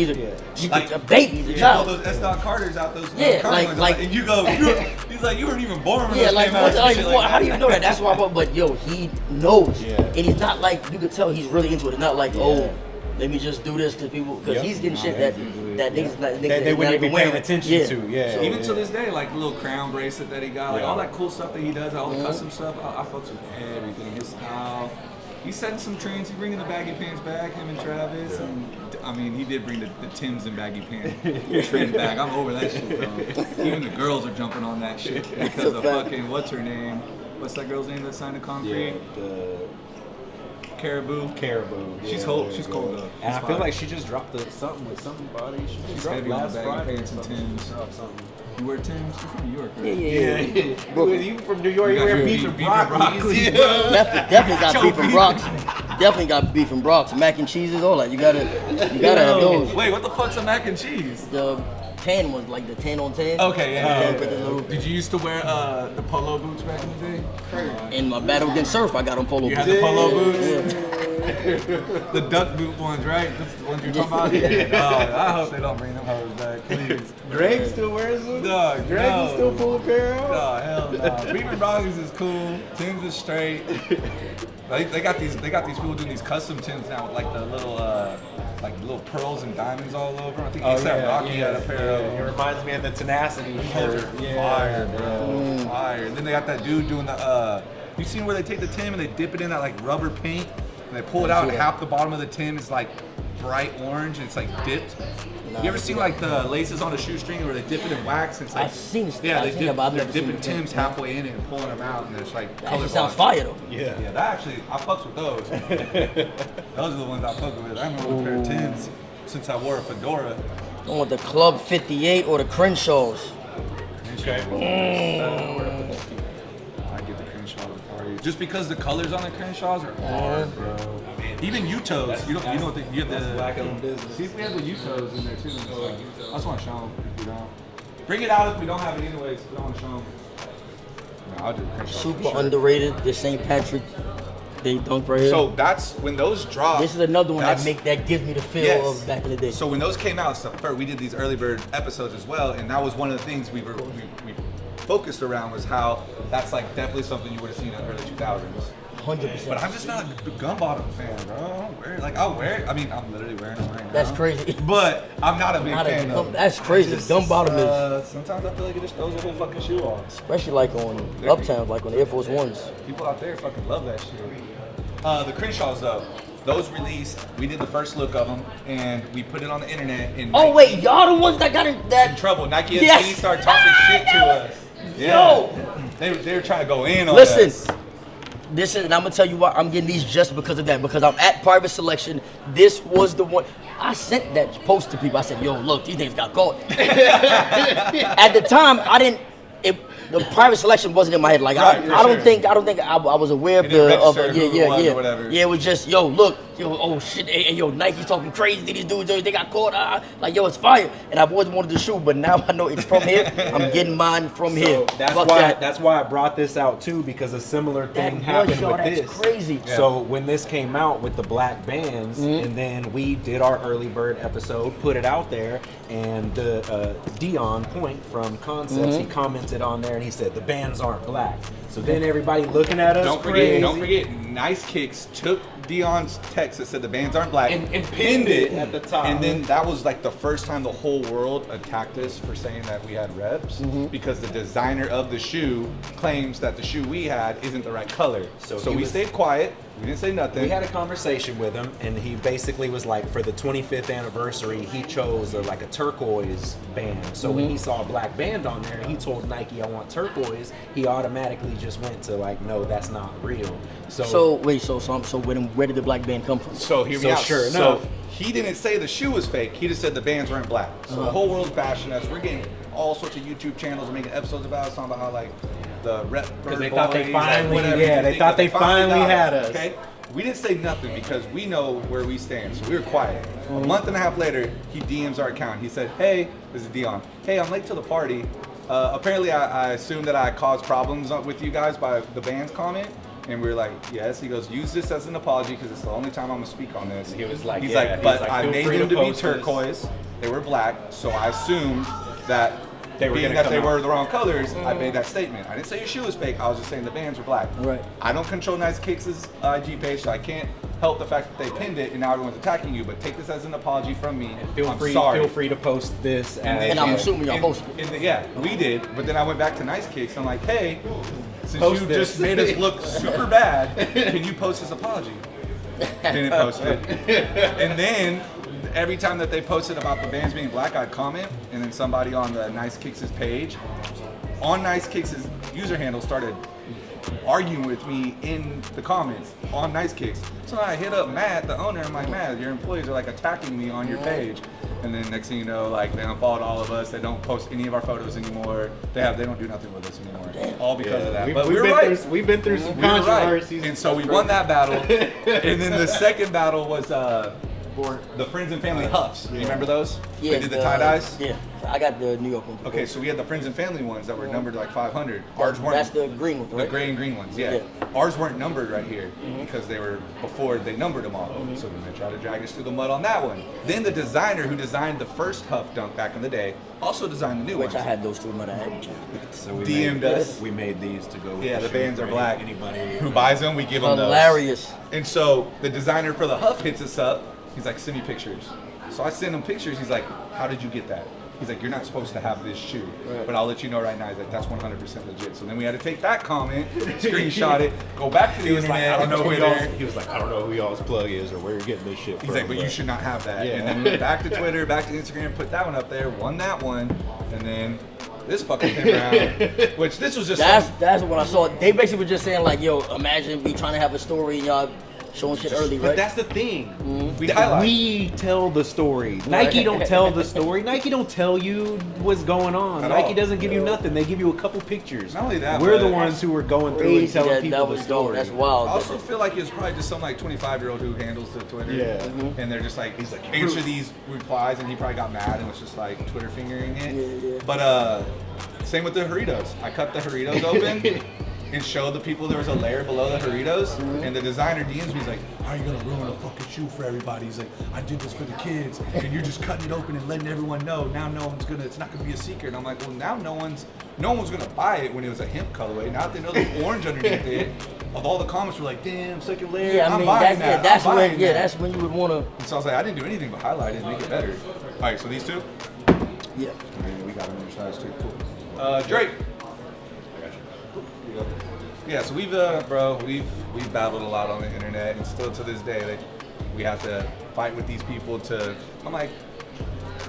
He's Like, a baby. He's a all child. those S. Carters out, those Yeah, like and you go, he's like, you weren't even born when yeah, those like, came out. how do you know that? That's why. But yo, he knows, Yeah. and he's not like you could tell he's really into it. It's not like let me just do this because he's getting shit that niggas they wouldn't be paying attention to. Yeah. So, Even to this day, like the little crown bracelet that he got, like all that cool stuff that he does, all the custom stuff, I fucks with everything. His style. He's setting some trends. He's bringing the baggy pants back, him and Travis. And I mean, he did bring the Timbs and baggy pants trend back. I'm over that shit, bro. Even the girls are jumping on that shit because of fucking, what's her name? What's that girl's name that signed the Concrete? Caribou. She's cold. She's cold though. And I feel like she just dropped something with somebody. She just dropped heavy on last the baggy Friday. pants and Timbs. Something. You wear Timbs? You're from New York, right? Yeah. Bro, you from New York? You got wear your beef and beef and broccoli. broccoli. definitely got beef and Brock's. Definitely got beef and Brock's. Mac and cheeses, all that. You gotta have those. Wait, what the fuck's a mac and cheese? The tan ones, like the tan on tan. Okay, yeah. With the little, Did you used to wear the polo boots back in the day? in my battle against Surf, I got on polo You boots. had the polo boots? Yeah. The duck boot ones, right? That's the ones you're talking about? Yeah. Oh, I hope they don't bring them hoes back, please. Greg still wears them? Dog, Greg no. is still full apparel? No, hell no. Beef and Broggers is cool. Timbs is straight. They got these people doing these custom Timbs now with like the little pearls and diamonds all over. I think Rocky had a pair of them. It reminds me of the Tenacity shirt. Fire, bro. Fire. And then they got that dude doing the you seen where they take the Tim and they dip it in that like rubber paint and they pull it out and half the bottom of the Tim is like bright orange and it's like dipped. You ever seen like the laces on a shoestring where they dip it in wax? And it's like, I've seen it. yeah, I've seen it, but I've they're never seen dipping it. Tims halfway in it and pulling them out and it's like That color actually sounds blocks. fire though. Yeah. Yeah, that actually, I fucks with those. Those are the ones I fuck with. I remember a pair of Tims since I wore a fedora. I want the Club 58 or the Crenshaws. I get the Crenshaws before you. Just because the colors on the Crenshaws are hard, bro. Even U-toes. You know what you have the Black-owned business. See if we have the U-toes in there too. I just want to show them if we don't. Bring it out if we don't have it anyways. We don't want to show them. No, I'll do the Crenshaws. Super underrated. The St. Patrick. They dunk right here. So that's when those drop. This is another one that's- that gives me the feel Yes. of back in the day. So when those came out, we did these early bird episodes as well, and that was one of the things we focused around was how that's like definitely something you would have seen in the early 2000s. 100%. But I'm just not a gun bottom fan, bro. I don't wear it. Like I'll wear it. I mean, I'm literally wearing them right now. That's crazy. But I'm not a big fan of. That's crazy. Dumb bottom is, Sometimes I feel like it just throws the whole fucking shoe off. especially like on Uptown, like on Air Force Ones. People out there fucking love that shit. The Crenshaws though, those released. We did the first look of them, and we put it on the internet. And Oh wait, y'all the ones that got in in that? trouble. Nike Yes. and started talking shit to us. Yo. They were trying to go in on Listen, us. this is, and I'm gonna tell you why I'm getting these just because of that. Because I'm at Private Selection. This was the one. I sent that post to people. I said, "Yo, look, these things got caught." At the time, I didn't. The Private Selection wasn't in my head. Like Right, I don't sure. think I was aware of It didn't the register who it was or whatever. Yeah, it was just yo, look, yo, oh shit, hey, yo, Nike's talking crazy. These dudes, they got caught. Like yo, it's fire. And I've always wanted the shoe, but now I know it's from here. I'm getting mine from here. That's Fuck why. that. That's why I brought this out too, because a similar thing happened with that's this. crazy. So when this came out with the black bands, and then we did our early bird episode, put it out there, and the Dion Point from Concepts, he commented on there and he said the bands aren't black. So then everybody looking at us Don't forget, Nice Kicks took Dion's text that said the bands aren't black And pinned it at the top. And then that was like the first time the whole world attacked us for saying that we had reps because the designer of the shoe claims that the shoe we had isn't the right color. So he we was- stayed quiet. We didn't say nothing. We had a conversation with him, and he basically was like, for the 25th anniversary, he chose like a turquoise band. So when he saw a black band on there, he told Nike, I want turquoise. He automatically just went to like, no, that's not real. So where did the black band come from? So here we are. Sure So enough, he didn't say the shoe was fake. He just said the bands weren't black. So the whole world's bashing us. We're getting all sorts of YouTube channels making episodes about us, talking about how like the rep because they boys, thought they like, finally, whatever, they thought they finally got had us. Okay, we didn't say nothing because we know where we stand. So we were quiet. A month and a half later, he DMs our account. He said, "Hey, this is Dion. Hey, I'm late to the party. Apparently, I assumed that I caused problems with you guys by the band's comment." And we were like, yes. He goes, use this as an apology because it's the only time I'm gonna speak on this. He was like, he's yeah, like, but I feel made free them to be post this. turquoise. They were black, so I assumed that They were being gonna that come they out. were the wrong colors, I made that statement. I didn't say your shoe was fake. I was just saying the bands were black. Right. I don't control Nice Kicks' IG page, so I can't help the fact that they pinned it and now everyone's attacking you. But take this as an apology from me. Feel free to post this. And I'm assuming y'all posted it. Yeah, we did. But then I went back to Nice Kicks. I'm like, hey, since Post you this. just made us look super bad, can you post this apology? Didn't post it. And then every time that they posted about the bands being black, I'd comment, and then somebody on the Nice Kicks' page, on Nice Kicks' user handle, started arguing with me in the comments on Nice Kicks. So I hit up Matt, the owner. I'm like, Matt, your employees are like attacking me on your page. And then next thing you know, like they unfollowed all of us. They don't post any of our photos anymore. They don't do nothing with us anymore. All because of that. But we were right. We've been through some We were right. controversies. And so we won that battle. And then the second battle was the Friends and Family Huffs. You remember those? Yeah, They did the tie-dyes? Yeah, I got the New York one. Okay, so we had the Friends and Family ones that were numbered like 500. Ours weren't. That's the green one, The right? gray and green ones, yeah. Yeah. Ours weren't numbered right here because they were before they numbered them all. So then they tried to drag us through the mud on that one. Then the designer who designed the first Huff Dunk back in the day also designed the new Which ones. I had those two in my head. So we DM'd made, us. We made these to go with Yeah, the shoe bands for are black. Anybody Who buys them, we give them those. Hilarious. And so the designer for the Huff hits us up. He's like, send me pictures. So I send him pictures. He's like, how did you get that? He's like, you're not supposed to have this shoe, but I'll let you know right now. He's like, that's 100% legit. So then we had to take that comment, screenshot it, go back to the internet. I don't know who Twitter. y'all's. He was like, I don't know who y'all's plug is or where you're getting this shit from. He's like, but you should not have that. Yeah. And then back to Twitter, back to Instagram, put that one up there, won that one, and then this fucking came around. Which this was just That's what I saw. They basically were just saying like, yo, imagine me trying to have a story and y'all showing shit early, But right? that's the thing. we highlight. We tell the story. Nike don't tell the story. Nike don't tell you what's going on. At Nike all. doesn't give you nothing. They give you a couple pictures. Not only that, we're the but- ones who are going through and Crazy telling that people the was story. That's wild. I also feel like it's probably just some like 25-year-old who handles the Twitter. Yeah. And they're just like, he's like, answer these replies, and he probably got mad and was just like Twitter fingering it. Yeah. But same with the Doritos. I cut the Doritos open and showed the people there was a layer below the Doritos, and the designer DMs me, he's like, how are you gonna ruin a fucking shoe for everybody? He's like, I did this for the kids, and you're just cutting it open and letting everyone know. Now no one's gonna, it's not gonna be a secret. And I'm like, well, now no one's gonna buy it when it was a hemp colorway. Now that they know there's orange underneath it, of all the comments were like, damn, second layer, yeah, I I'm mean, buying that. that's I'm when, buying yeah, that. that's when you would wanna. And so I was like, I didn't do anything but highlight it and make it better. All right, so these two, Yeah. we got them size too. Cool. Drake. Yeah, so we've battled a lot on the internet, and still to this day, like, we have to fight with these people to. I'm like,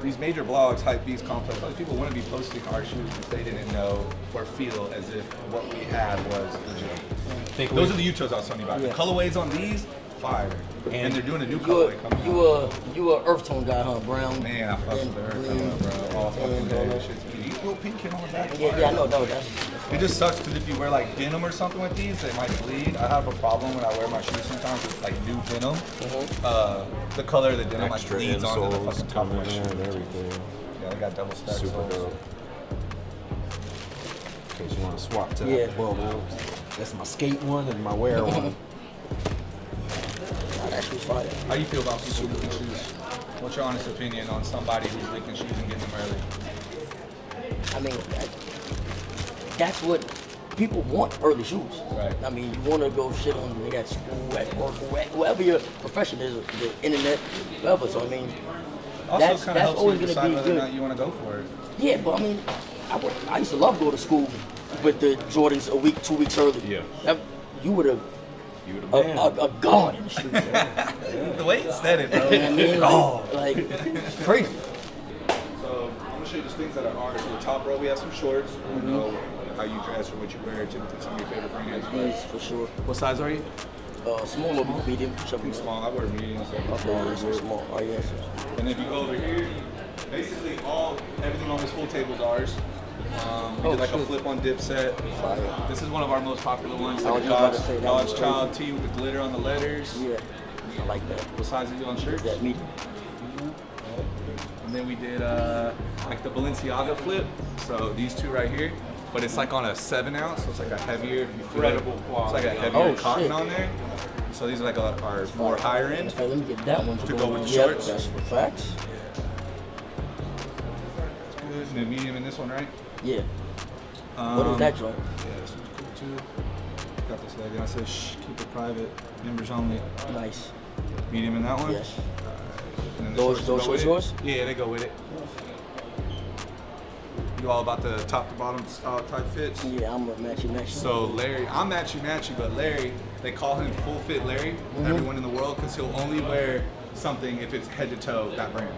these major blogs, Hypebeast, Complex, other people want to be posting our shoes if they didn't know or feel as if what we had was legit. Those are the Utahs I was telling you about. Yeah. The colorways on these, fire, and they're doing a new You colorway coming out. a earth tone guy, huh? Brown. Man, I fuck with her, bro. All fucking day. That shit's cute. You go pink and all that. Yeah, I know. No, that's. It just sucks because if you wear like denim or something with these, they might bleed. I have a problem when I wear my shoes sometimes with like new denim. The color of the denim like Extra bleeds onto the insoles fucking top of my coming shoe. in and everything. Yeah, they got double stack Super soles. dope. In case you want to swap to Yeah. that bubble. That's my skate one and my wear one. That shit's fire. How you feel about people leaking shoes? What's your honest opinion on somebody who's leaking shoes and getting them early? I mean, that's what people want, early shoes. Right. I mean, you want to go shit on at school, at work, wherever your profession is, the internet, whatever. So I mean, Also, that's kind of helps always you going decide to be whether or good. not you want to go for it. Yeah, but I mean, I used to love going to school with the Jordans a week, 2 weeks early. Yeah. You would have You the man. a god in the streets. Man. The way you said it, bro. You know what I mean? Like it's crazy. So I'm gonna show you just things that are ours. In the top row, we have some shorts. You know how you dress or what you wear. Typically, some of your favorite brands. Yes, for sure. What size are you? Small or medium? Something small. I wear medium. So Okay, so small. Oh yes. And if you go over here, basically everything on this whole table is ours. We did like a flip-on dip set. Fire. This is one of our most popular ones. I Like was a about to say that Dodge was Child tee with the glitter on the letters. Yeah, I like that. What size are you on shirts? That medium. And then we did like the Balenciaga flip. So these two right here. But it's like on a 7 ounce, so it's like a heavier, if you feel it, Incredible quality. it's like a heavier Oh, cotton shit. on there. So these are like our more higher end. Okay, let me get that one To go with the Yep, shorts? that's for facts. Good. And then medium in this one, right? Yeah. What is that joint? Yeah, this one's cool too. Got this lady. I said, shh, keep it private, members only. Nice. Medium in that one? Yes. And then the Those shorts go shorts with it? yours? Yeah, they go with it. You all about the top to bottom style type fits? Yeah, I'm a matchy. So Larry, I'm matchy, but Larry, they call him full fit Larry, Mm-hmm. everyone in the world, because he'll only wear something if it's head to toe, that brand.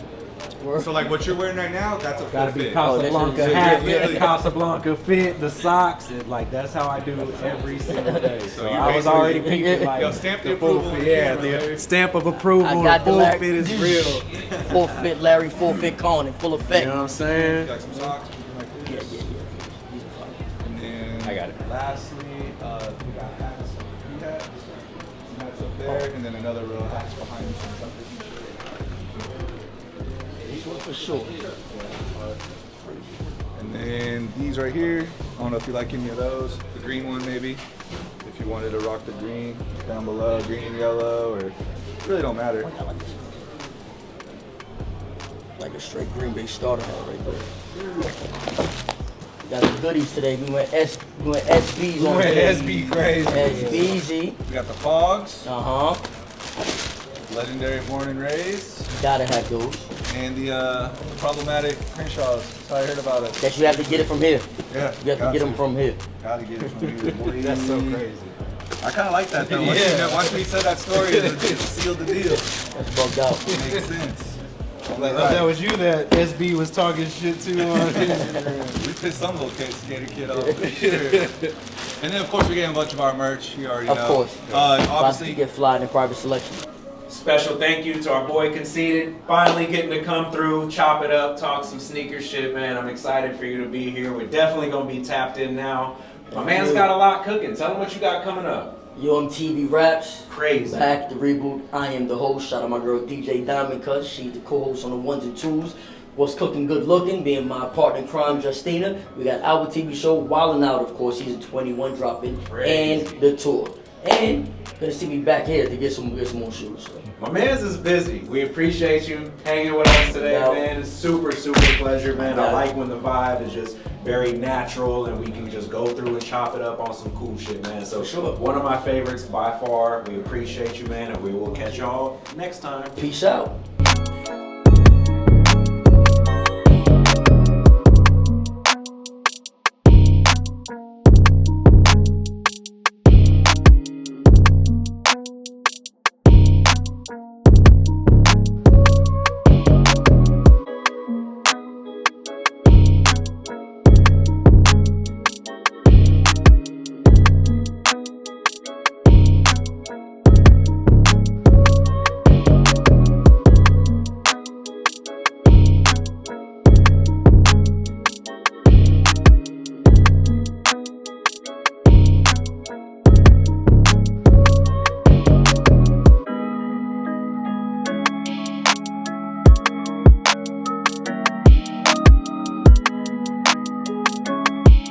Word. So like what you're wearing right now, that's a full Gotta be fit. Casablanca this is- hat, literally- Casablanca fit, the socks, and like that's how I do every single day. So you I was basically- already peeping like Yo, stamp the full approval fit. on Yeah, camera, the Larry. stamp of approval. I got the the full Larry. fit is real. Full fit Larry, full fit Con in full effect. You know what I'm saying? Like some socks, like Yeah, this. yeah. These are fire. And then I got it. Lastly, we got hats, three hats. Some hats up there, and then another row of hats behind you. Some stuff that you This one for sure. And then these right here, I don't know if you like any of those. The green one maybe, if you wanted to rock the green down below, green and yellow, or it really don't matter. I like this one. Like a straight Green Bay starter hat right there. Got the goodies today. We went SBs on today. SB crazy. SBZ. We got the fogs, Uh-huh. legendary born and raised, Gotta have those. and the problematic Crenshaws. That's how I heard about it. That you have to get it from here. Yeah, You have to get them from here. Gotta get it from you. boy. That's so crazy. I kind of like that though. Once we said that story, it sealed the deal. That's bugged out. Makes sense. I'm like, That was you that SB was talking shit to on we pissed some little skater kid off for sure. And then of course we gave him a bunch of our merch. You already Of know. course. About to Obviously, get fly in private selection. Special thank you to our boy Conceited. Finally getting to come through, chop it up, talk some sneaker shit, man. I'm excited for you to be here. We're definitely gonna be tapped in now. My man's got a lot cooking. Tell him what you got coming up. Yo, MTV Raps. Crazy. Back, the reboot. I am the host. Shout out my girl DJ Diamond, cuz she's the co-host on the ones and twos. What's cooking good looking, being my partner in crime, Justina. We got our TV show, Wildin' Out, of course, season 21 dropping, Crazy. and the tour. And gonna see me back here to get some more shoes. So. My man's is busy. We appreciate you hanging with us today, Yeah. man. It's super pleasure, man. I like when the vibe is just very natural and we can just go through and chop it up on some cool shit, man. So For sure. one of my favorites by far. We appreciate you, man, and we will catch y'all next time. Peace out.